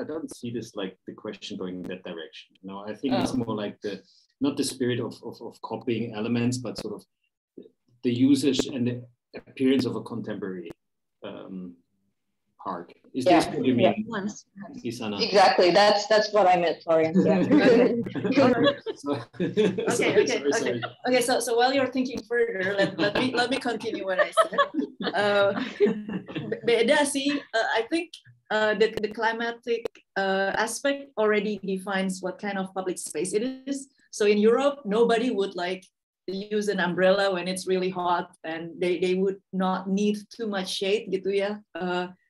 don't see this like the question going in that direction. No, I think it's more like not the spirit of copying elements, but sort of the usage and the appearance of a contemporary park. Is this what you mean, Isana? Exactly. That's what I meant, Florian. Yeah. Okay. So while you're thinking further, let me continue what I said. Beda sih. I think the climatic aspect already defines what kind of public space it is. So in Europe, nobody would like use an umbrella when it's really hot, and they would not need too much shade gitu ya.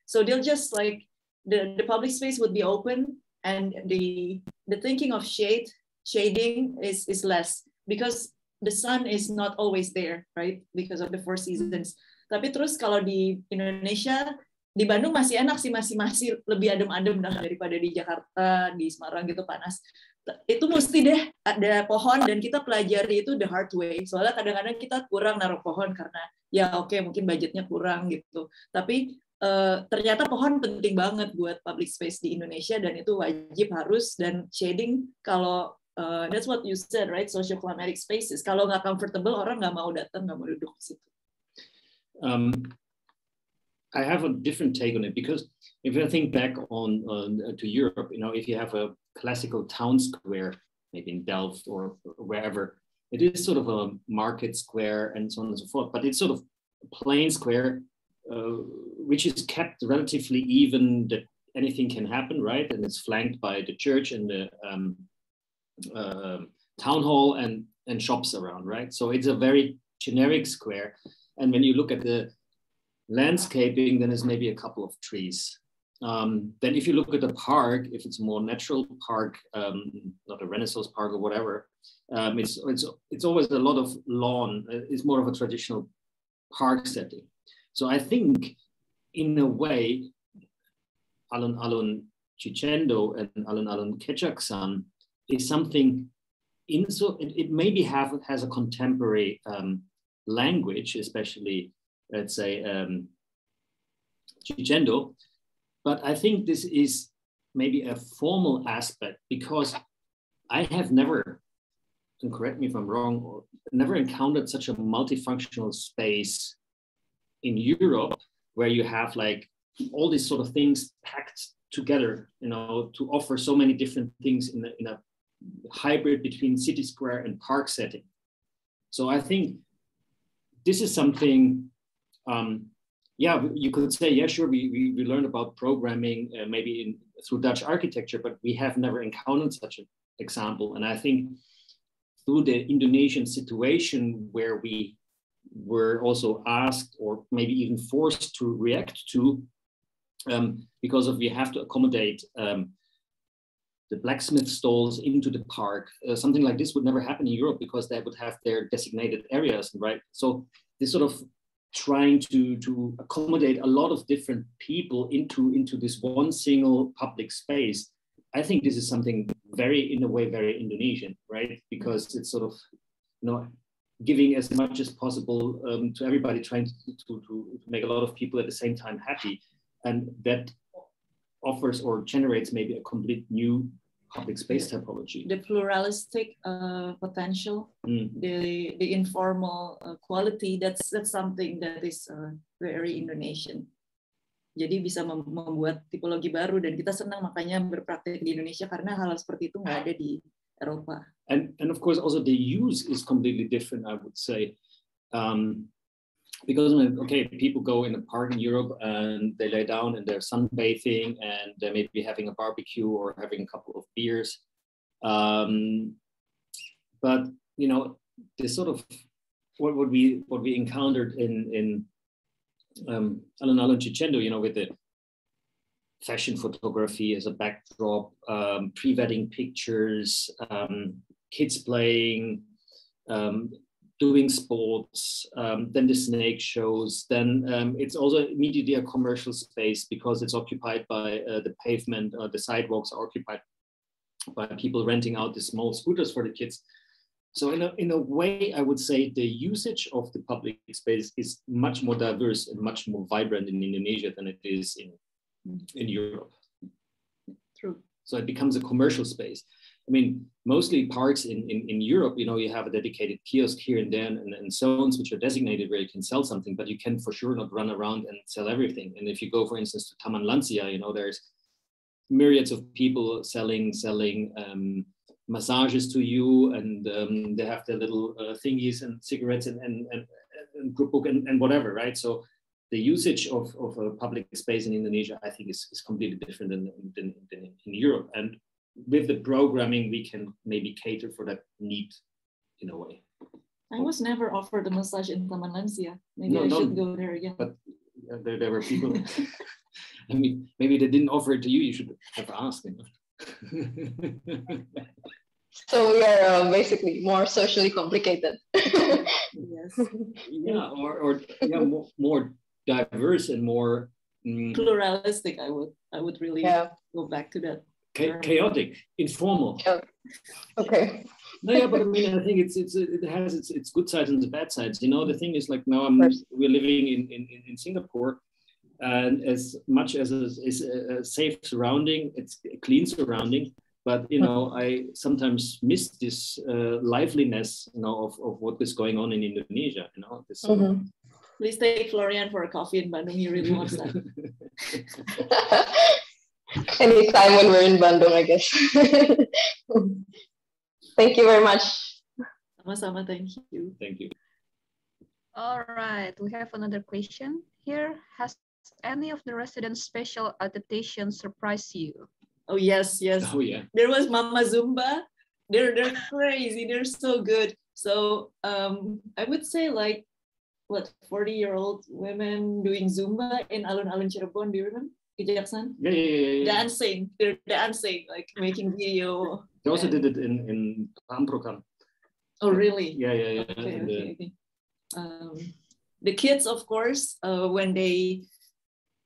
So they'll just like the public space would be open, and the thinking of shading is less, because the sun is not always there, right? Because of the 4 seasons. Tapi terus kalau di Indonesia, di Bandung masih enak sih, masih lebih adem-adem daripada di Jakarta, di Semarang gitu panas. Itu mesti deh ada pohon, dan kita pelajari itu the hard way. Soalnya kadang-kadang kita kurang naruh pohon karena ya oke, mungkin budgetnya kurang gitu. Tapi ternyata pohon penting banget buat public space di Indonesia, dan itu wajib harus. Dan shading, kalau that's what you said, right? Socio-climatic spaces. Kalau nggak comfortable, orang nggak mau datang, nggak mau duduk di situ. I have a different take on it, because if I think back on to Europe, you know, if you have a classical town square, maybe in Delft or wherever, it is sort of a market square and so on and so forth. But it's sort of a plain square, which is kept relatively even, that anything can happen, right? And it's flanked by the church and the town hall and shops around, right? So it's a very generic square. And when you look at the landscaping, then there's maybe a couple of trees. Then if you look at the park, if it's a more natural park, not a Renaissance park or whatever, it's always a lot of lawn. It's more of a traditional park setting. So I think, in a way, alun-alun Cicendo and alun-alun Kejaksan is something. It maybe has a contemporary language, especially, let's say, Cicendo. But I think this is maybe a formal aspect, because I have never, and correct me if I'm wrong, never encountered such a multifunctional space in Europe, where you have like all these sort of things packed together, you know, to offer so many different things in a hybrid between city square and park setting. So I think this is something, you could say, yeah, sure, we learned about programming maybe through Dutch architecture, but we have never encountered such an example. And I think through the Indonesian situation, where we were also asked or maybe even forced to react to, because of we have to accommodate the blacksmith stalls into the park. Something like this would never happen in Europe because they would have their designated areas, right? So this sort of trying to accommodate a lot of different people into this one single public space. I think this is something very, in a way, very Indonesian, right? Because it's sort of, giving as much as possible to everybody, trying to make a lot of people at the same time happy. And that offers or generates maybe a complete new public space typology. The pluralistic potential, the informal quality, that's something that is very Indonesian. Jadi bisa membuat tipologi baru, dan kita senang makanya berpraktek di Indonesia karena hal seperti itu nggak ada di Eropa. And of course also the use is completely different, I would say. Because, okay, people go in a park in Europe and they lay down and they're sunbathing and they may be having a barbecue or having a couple of beers. But, this sort of what we encountered in Alun-Alun Cicendo, with the fashion photography as a backdrop, pre-wedding pictures, kids playing, doing sports, then the snake shows, then it's also immediately a commercial space because it's occupied by the pavement, the sidewalks are occupied by people renting out the small scooters for the kids. So in a way, I would say the usage of the public space is much more diverse and much more vibrant in Indonesia than it is in Europe. True. So it becomes a commercial space. I mean, mostly parks in Europe, you have a dedicated kiosk here and there and zones which are designated where you can sell something, but you can for sure not run around and sell everything. And if you go, for instance, to Taman Lansia, there's myriads of people selling massages to you, and they have their little thingies and cigarettes and group book and whatever, right? So the usage of a public space in Indonesia, I think, is completely different than in Europe. And with the programming, we can maybe cater for that need in a way. I was never offered a massage in Taman Lansia. Maybe I should go there again. But there were people. I mean, maybe they didn't offer it to you. You should have asked. So we are basically more socially complicated. Yes. Yeah, or more diverse and more pluralistic. I would really go back to that. Chaotic, informal. Okay. No, yeah, but I mean, I think it has its good sides and its bad sides. The thing is, like, now we're living in Singapore, and as much as it's a safe surrounding, it's a clean surrounding. But I sometimes miss this liveliness, of what is going on in Indonesia. This, Please take Florian for a coffee in Bandung. He really wants that. Anytime when we're in Bandung, I guess. Thank you very much. Sama-sama, thank you. Thank you. All right, we have another question here. Has any of the residents' special adaptations surprised you? Oh, yes. Oh, yeah. There was Mama Zumba. They're crazy. They're so good. So I would say, like, 40-year-old women doing Zumba in Alun-Alun Cirebon. Do you remember? Kejaksan? Yeah. Dancing. They're dancing, like making video. They also did it in Amprokan. Oh, really? Yeah. Okay. The kids, of course, when they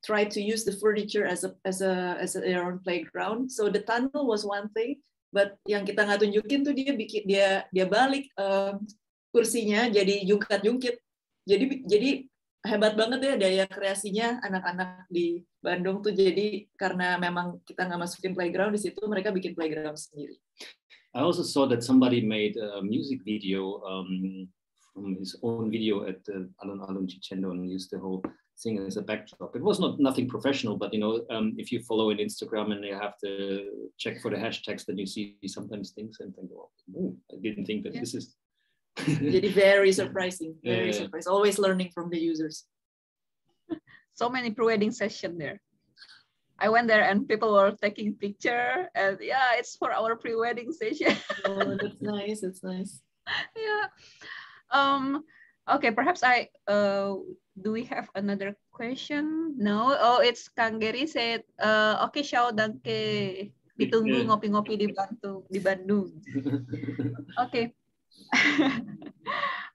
try to use the furniture as their own playground. So the tunnel was one thing, but yang kita nggak tunjukin tuh dia balik kursinya jadi jungkat-jungkit. Jadi hebat banget ya daya kreasinya anak-anak di Bandung tuh. Jadi karena memang kita nggak masukin playground di situ, mereka bikin playground sendiri. I also saw that somebody made a music video from his own video at Alun-Alun Cicendo and used the whole thing as a backdrop. It was nothing professional, but if you follow in Instagram and you have to check for the hashtags, then you see sometimes things and think, oh, I didn't think that this is. Jadi very surprising, very surprising. Always learning from the users. So many pre-wedding sessions there. I went there and people were taking picture, and yeah, it's for our pre-wedding session. Oh, that's nice. That's nice. Yeah. Okay, perhaps do we have another question? No. Oh, it's Kang Gary said, okay, Xiao, danke. Ditunggu ngopi-ngopi di Bandung. Okay.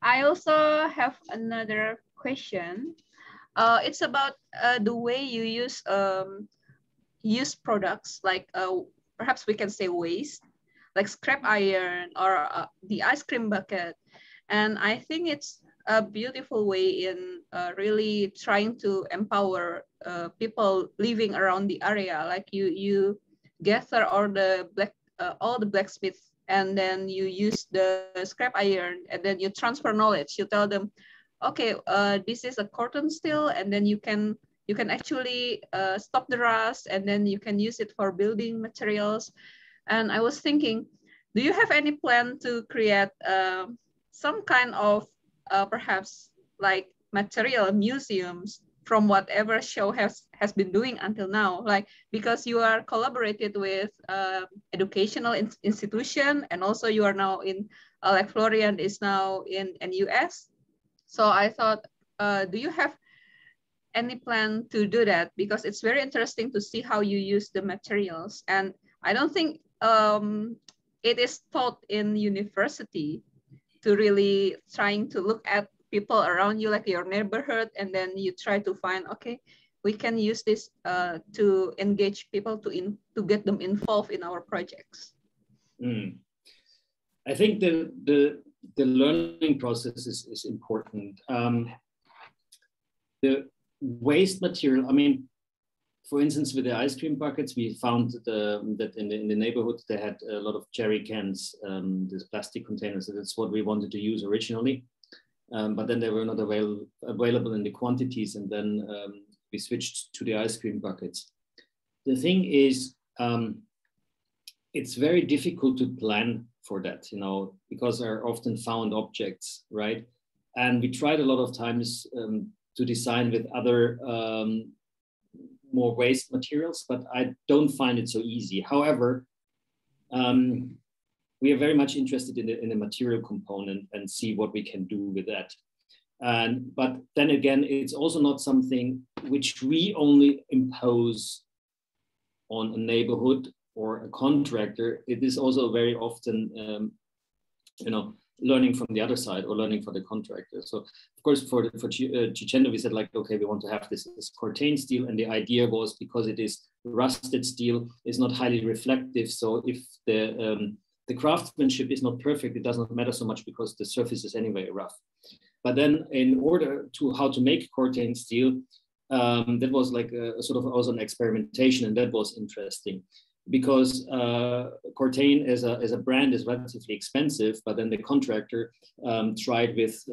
I also have another question. It's about the way you use products, like perhaps we can say waste, like scrap iron or the ice cream bucket. And I think it's a beautiful way in really trying to empower people living around the area. Like you gather all the blacksmiths, and then you use the scrap iron, and then you transfer knowledge. You tell them, okay, this is a cotton steel, and then you can actually stop the rust, and then you can use it for building materials. And I was thinking, do you have any plan to create some kind of perhaps like material museums from whatever show has been doing until now? Like, because you are collaborated with educational institution, and also you are now in like Florian is now in US. So I thought, do you have any plan to do that? Because it's very interesting to see how you use the materials, and I don't think it is taught in university to really trying to look at people around you, like your neighborhood, and then you try to find, okay, we can use this to engage people, to get them involved in our projects. I think the learning process is important. The waste material, I mean, for instance, with the ice cream buckets, we found that in the neighborhood, they had a lot of jerry cans, these plastic containers. So that's what we wanted to use originally. But then they were not available in the quantities. And then we switched to the ice cream buckets. The thing is, it's very difficult to plan for that, you know, because they're often found objects, right? And we tried a lot of times to design with other more waste materials, but I don't find it so easy. However, we are very much interested in the material component and see what we can do with that. But then again, it's also not something which we only impose on a neighborhood or a contractor. It is also very often, you know, learning from the other side or learning for the contractor. So of course, for Chicendo, we said like, okay, we want to have this cortain steel. And the idea was, because it is rusted steel, it's not highly reflective. So if the craftsmanship is not perfect, it does not matter so much because the surface is anyway rough. But then in order to how to make cortain steel, that was like a sort of also an experimentation, and that was interesting. Because cortain as a brand is relatively expensive, but then the contractor tried with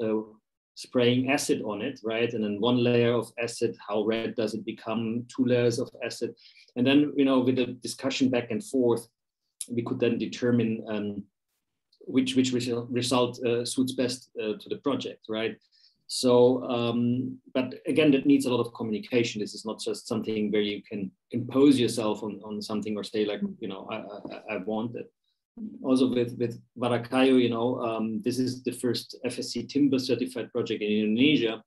spraying acid on it, right? And then one layer of acid, how red does it become? 2 layers of acid. And then, you know, with the discussion back and forth, we could then determine which result suits best to the project, right? So, but again, that needs a lot of communication. This is not just something where you can impose yourself on something or say like, you know, I want it. Also with Warakayo, you know, this is the first FSC timber certified project in Indonesia.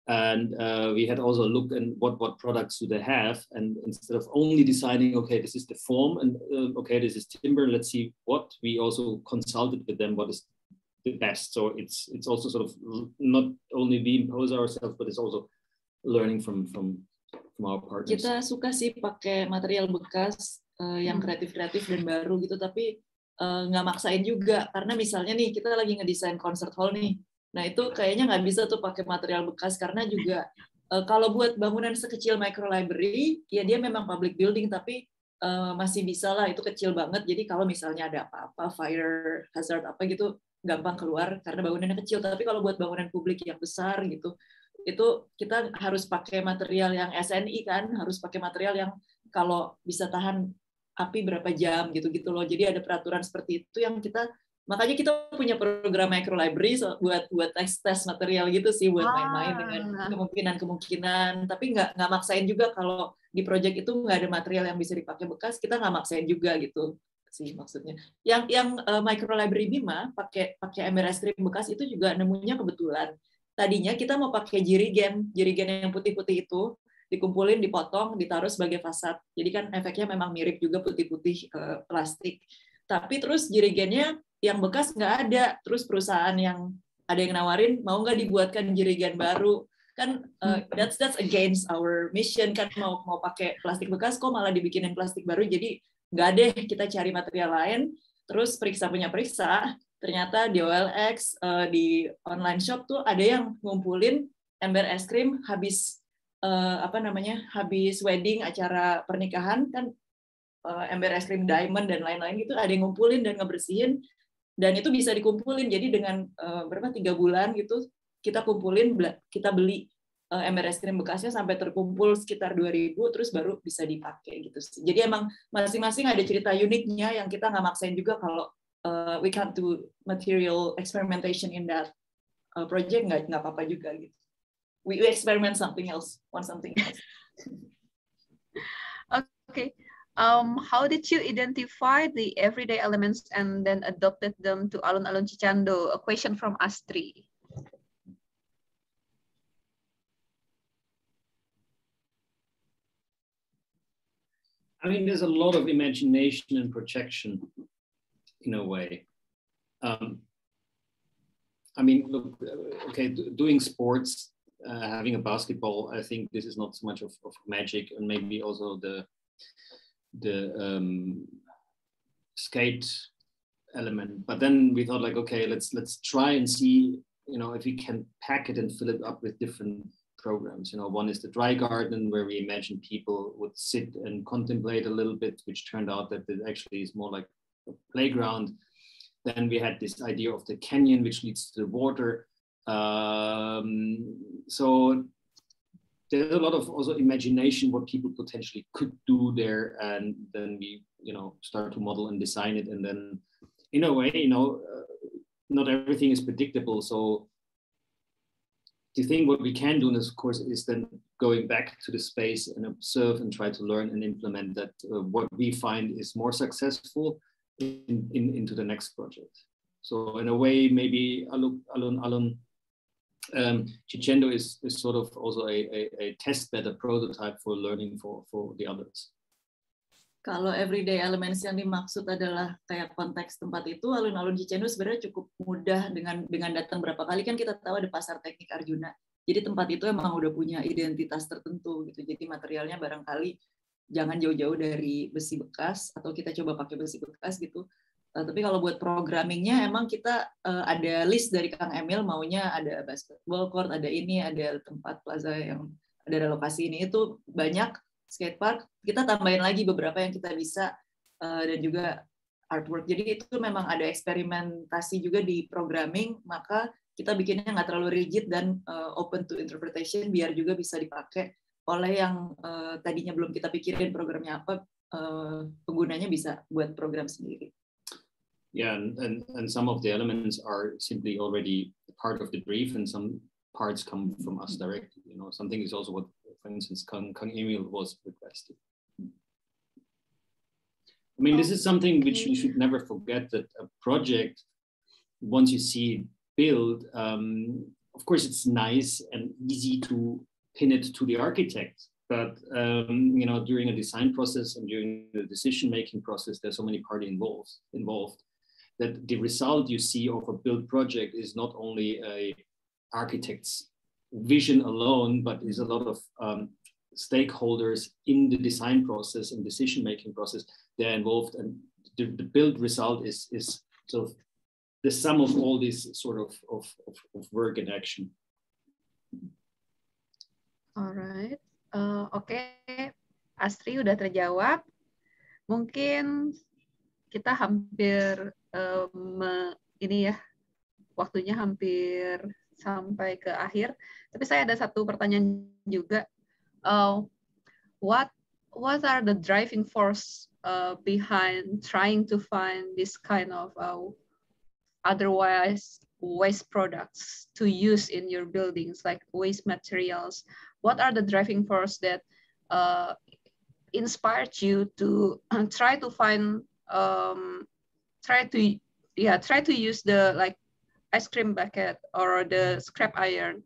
And we had also a look at what products do they have. And instead of only deciding, okay, this is the form and okay, this is timber, let's see what, we also consulted with them what is the best. So it's also sort of not only we impose ourselves, but it's also learning from our partners. Kita suka sih pakai material bekas yang kreatif-kreatif dan baru gitu, tapi nggak maksain juga, karena misalnya nih kita lagi ngedesain concert hall nih, nah itu kayaknya nggak bisa tuh pakai material bekas, karena juga kalau buat bangunan sekecil micro library, ya dia memang public building, tapi masih bisa lah, itu kecil banget. Jadi kalau misalnya ada apa-apa, fire hazard apa gitu, gampang keluar karena bangunannya kecil. Tapi kalau buat bangunan publik yang besar gitu, itu kita harus pakai material yang SNI kan, harus pakai material yang kalau bisa tahan api berapa jam gitu-gitu loh. Jadi ada peraturan seperti itu yang kita Makanya kita punya program micro library buat tes material gitu sih, buat main-main dengan kemungkinan-kemungkinan. Tapi nggak maksain juga. Kalau di project itu nggak ada material yang bisa dipakai bekas, kita nggak maksain juga gitu sih maksudnya. Yang micro library Bima pakai ember es krim bekas itu juga nemunya kebetulan. Tadinya kita mau pakai jirigen yang putih-putih itu, dikumpulin, dipotong, ditaruh sebagai fasad. Jadi kan efeknya memang mirip juga putih-putih plastik. Tapi terus jirigennya yang bekas nggak ada. Terus perusahaan yang ada yang nawarin, mau nggak dibuatkan jirigen baru? Kan that's against our mission kan, mau pakai plastik bekas kok malah dibikinin plastik baru. Jadi nggak deh, kita cari material lain. Terus periksa, ternyata di OLX, di online shop tuh ada yang ngumpulin ember es krim habis habis wedding, acara pernikahan kan, ember es krim diamond dan lain-lain gitu, ada yang ngumpulin dan ngebersihin, dan itu bisa dikumpulin. Jadi dengan 3 bulan gitu kita kumpulin, kita beli ember es krim bekasnya sampai terkumpul sekitar 2.000, terus baru bisa dipakai gitu. Jadi emang masing-masing ada cerita uniknya yang kita nggak maksain juga. Kalau we can't do material experimentation in that project, nggak apa-apa juga gitu. We experiment something else, want something else. Okay. How did you identify the everyday elements and then adopted them to Alun-Alun Cicando? A question from Astri. I mean, there's a lot of imagination and projection in a way. I mean, look, okay, doing sports, having a basketball, I think this is not so much of magic, and maybe also the skate element. But then we thought, like, okay, let's try and see, if we can pack it and fill it up with different programs. One is the dry garden, where we imagined people would sit and contemplate a little bit, which turned out that it actually is more like a playground. Then we had this idea of the canyon, which leads to the water. So there's a lot of also imagination what people potentially could do there, and then we start to model and design it, and then in a way not everything is predictable. So the thing what we can do, of course, is then going back to the space and observe and try to learn and implement that what we find is more successful into the next project. So in a way, maybe Alun Cicando is sort of also a test bed, a prototype for learning for the others. Kalau everyday elements yang dimaksud adalah kayak konteks tempat itu, Alun-Alun Cicando sebenarnya cukup mudah dengan datang berapa kali. Kan kita tahu ada pasar teknik Arjuna. Jadi tempat itu emang udah punya identitas tertentu gitu. Jadi materialnya barangkali jangan jauh-jauh dari besi bekas, atau kita coba pakai besi bekas gitu. Tapi kalau buat programmingnya emang kita ada list dari Kang Emil, maunya ada basketball court, ada ini, ada tempat plaza yang ada lokasi ini, itu banyak skatepark. Kita tambahin lagi beberapa yang kita bisa, dan juga artwork. Jadi itu memang ada eksperimentasi juga di programming, maka kita bikinnya nggak terlalu rigid dan open to interpretation, biar juga bisa dipakai oleh yang tadinya belum kita pikirin programnya apa, penggunanya bisa buat program sendiri. Yeah, and some of the elements are simply already part of the brief, and some parts come from us directly. Something is also what, for instance, Kang Emil was requested. I mean, this is something which you should never forget, that a project, once you see it build, of course, it's nice and easy to pin it to the architect. But during a design process and during the decision-making process, there's so many parties involved that the result you see of a built project is not only a architect's vision alone, but is a lot of stakeholders in the design process and decision-making process. They're involved, and the build result is sort of the sum of all this sort of work and action. Alright, oke, Astri udah terjawab. Mungkin kita hampir ini ya, waktunya hampir sampai ke akhir. Tapi saya ada satu pertanyaan juga. What are the driving force behind trying to find this kind of otherwise waste products to use in your buildings, like waste materials? What are the driving force that inspired you to try to find, try to use the like ice cream bucket or the scrap iron?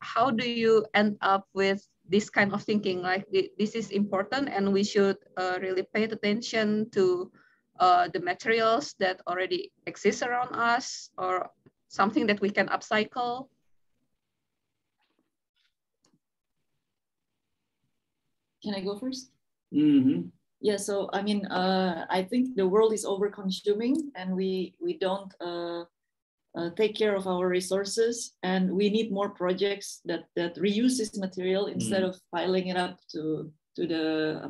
How do you end up with this kind of thinking, like this is important and we should really pay attention to the materials that already exist around us, or something that we can upcycle? Can I go first? Mm-hmm. Yeah, so I mean, I think the world is over-consuming, and we don't take care of our resources, and we need more projects that reuse this material instead of piling it up to the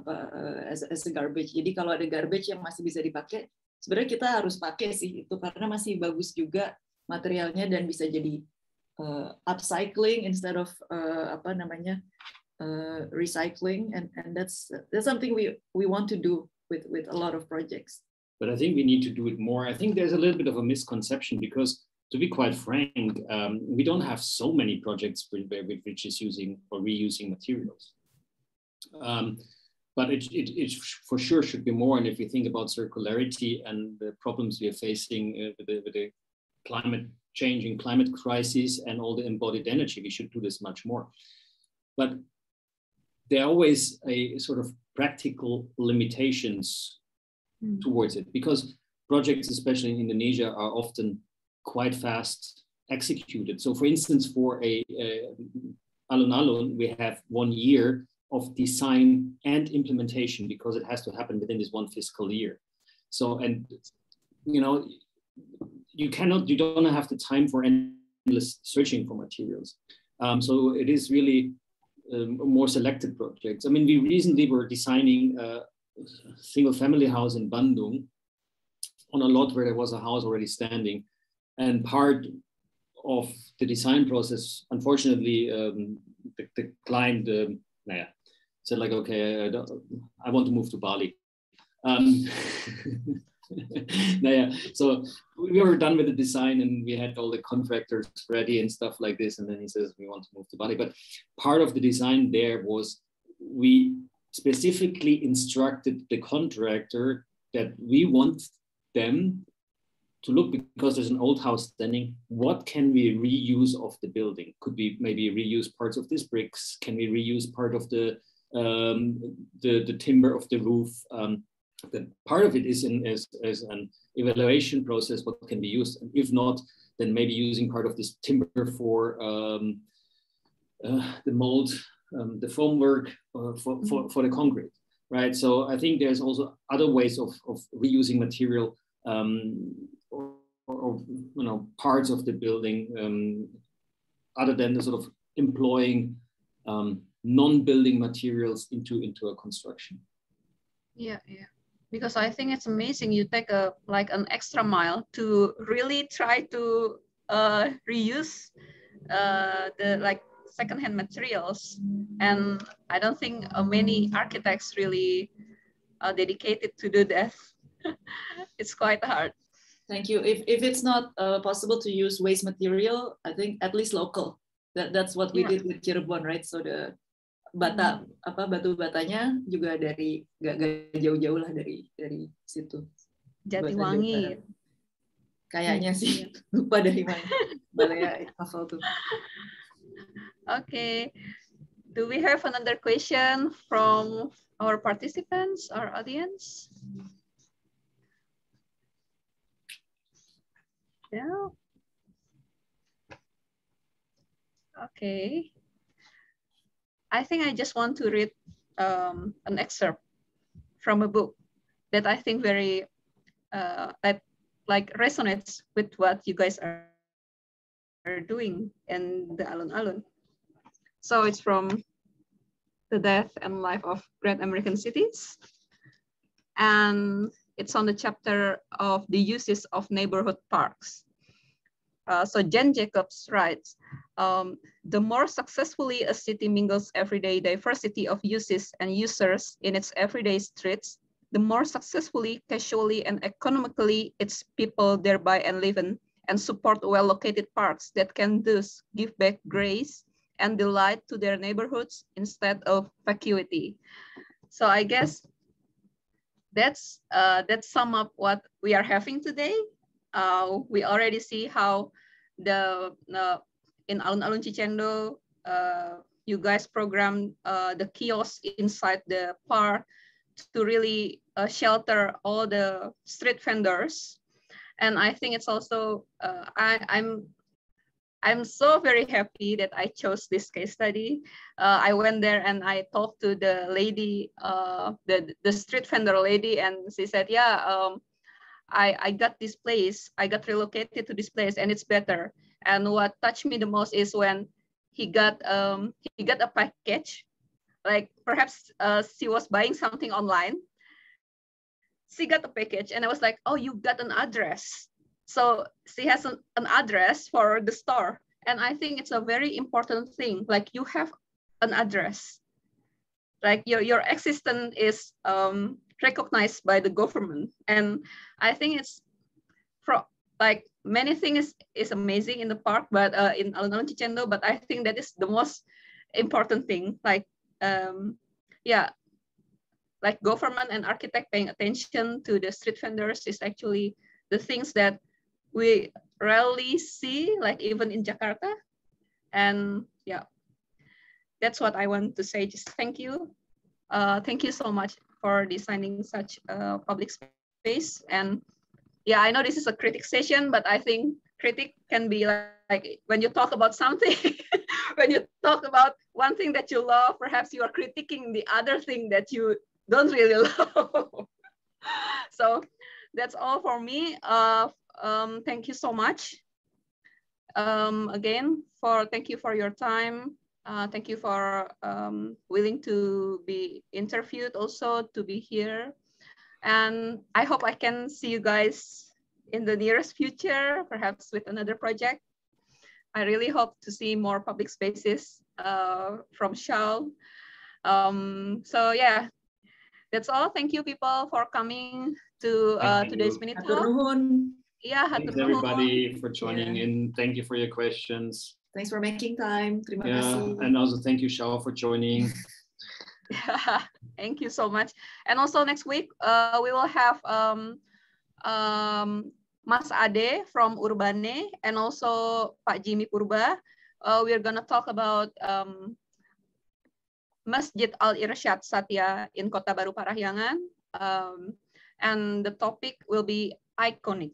as a garbage. Jadi kalau ada garbage yang masih bisa dipakai, sebenarnya kita harus pakai sih itu, karena masih bagus juga materialnya dan bisa jadi upcycling instead of recycling, and that's something we want to do with a lot of projects. But I think we need to do it more. I think there's a little bit of a misconception, because to be quite frank, we don't have so many projects which is using or reusing materials. But it for sure should be more. And if you think about circularity and the problems we are facing with the climate change and climate crisis and all the embodied energy, we should do this much more. But there are always a sort of practical limitations towards it, because projects, especially in Indonesia, are often quite fast executed. So for instance, for a alun-alun, we have 1 year of design and implementation, because it has to happen within this one fiscal year. So, and you know, you don't have the time for endless searching for materials. So it is really more selected projects. I mean, we recently were designing a single family house in Bandung on a lot where there was a house already standing. And part of the design process, unfortunately, the client said like, okay, I want to move to Bali. So we were done with the design and we had all the contractors ready and stuff like this. And then he says, we want to move to Bali. But part of the design there was, we specifically instructed the contractor that we want them to look, because there's an old house standing, what can we reuse of the building? Could we maybe reuse parts of these bricks? Can we reuse part of the timber of the roof? That part of it is as an evaluation process, what can be used. And if not, then maybe using part of this timber for the mold, the foam work for the concrete, right? So I think there's also other ways of reusing material, or you know, parts of the building, other than the sort of employing non-building materials into a construction. Yeah. Because I think it's amazing. You take an extra mile to really try to reuse the like secondhand materials, and I don't think many architects really are dedicated to do that. It's quite hard. Thank you. If it's not possible to use waste material, I think at least local. That's what we did with Cirebon, right? So the batu batanya juga dari gak jauh-jauh lah dari situ. Jatiwangi. Kayaknya sih, lupa dari mana. Balaya hafal tuh. Okay. Do we have another question from our participants, our audience? No. Okay. I think I just want to read an excerpt from a book that I think very that like resonates with what you guys are doing in the alun-alun. So it's from The Death and Life of Great American Cities, and it's on the chapter of the uses of neighborhood parks. So Jen Jacobs writes, the more successfully a city mingles everyday diversity of uses and users in its everyday streets, the more successfully, casually, and economically its people thereby enliven and support well-located parks that can thus give back grace and delight to their neighborhoods instead of vacuity. So I guess that's sum up what we are having today. We already see how in Alun-Alun Cicendo, you guys programmed the kiosk inside the park to really shelter all the street vendors. And I think it's also, I'm so very happy that I chose this case study. I went there and I talked to the lady, the street vendor lady, and she said, yeah, I got this place, I got relocated to this place and it's better. And what touched me the most is when he got a package, like perhaps she was buying something online. She got a package and I was like, oh, you got an address. So she has an address for the store. And I think it's a very important thing. Like you have an address, like your existence is recognized by the government. And I think it's like many things is amazing in the park, but in Alun-Alun Cicendo, but I think that is the most important thing. Like, yeah, like government and architect paying attention to the street vendors is actually the things that we rarely see, like even in Jakarta. And yeah, that's what I want to say. Just thank you. Thank you so much for designing such a public space. And yeah, I know this is a critic session, but I think critic can be like when you talk about something, when you talk about one thing that you love, perhaps you are critiquing the other thing that you don't really love. So that's all for me. Thank you so much. Again, thank you for your time. Thank you for willing to be interviewed, also to be here. And I hope I can see you guys in the nearest future, perhaps with another project. I really hope to see more public spaces from Shell. So yeah, that's all. Thank you, people, for coming to today's mini talk. Yeah, thanks everybody for joining in. Thank you for your questions. Thanks for making time. Terima kasih. And also thank you, Shao, for joining. Thank you so much. And also next week we will have Mas Ade from Urbane and also Pak Jimmy Purba. We're gonna talk about Masjid Al-Irsyad Satya in Kota Baru Parahyangan, and the topic will be iconic.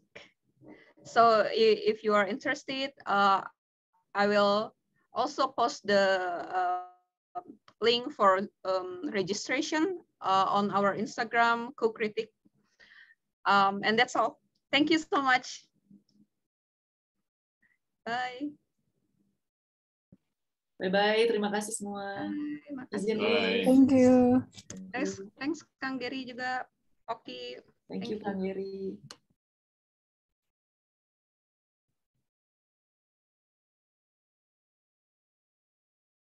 So if you are interested, I will also post the link for registration on our Instagram, Coo-Critique. And that's all. Thank you so much. Bye. Bye-bye. Terima kasih semua. Terima kasih. Thank you. Thanks Kang Gary juga. Oke. Thank you Kang Gary.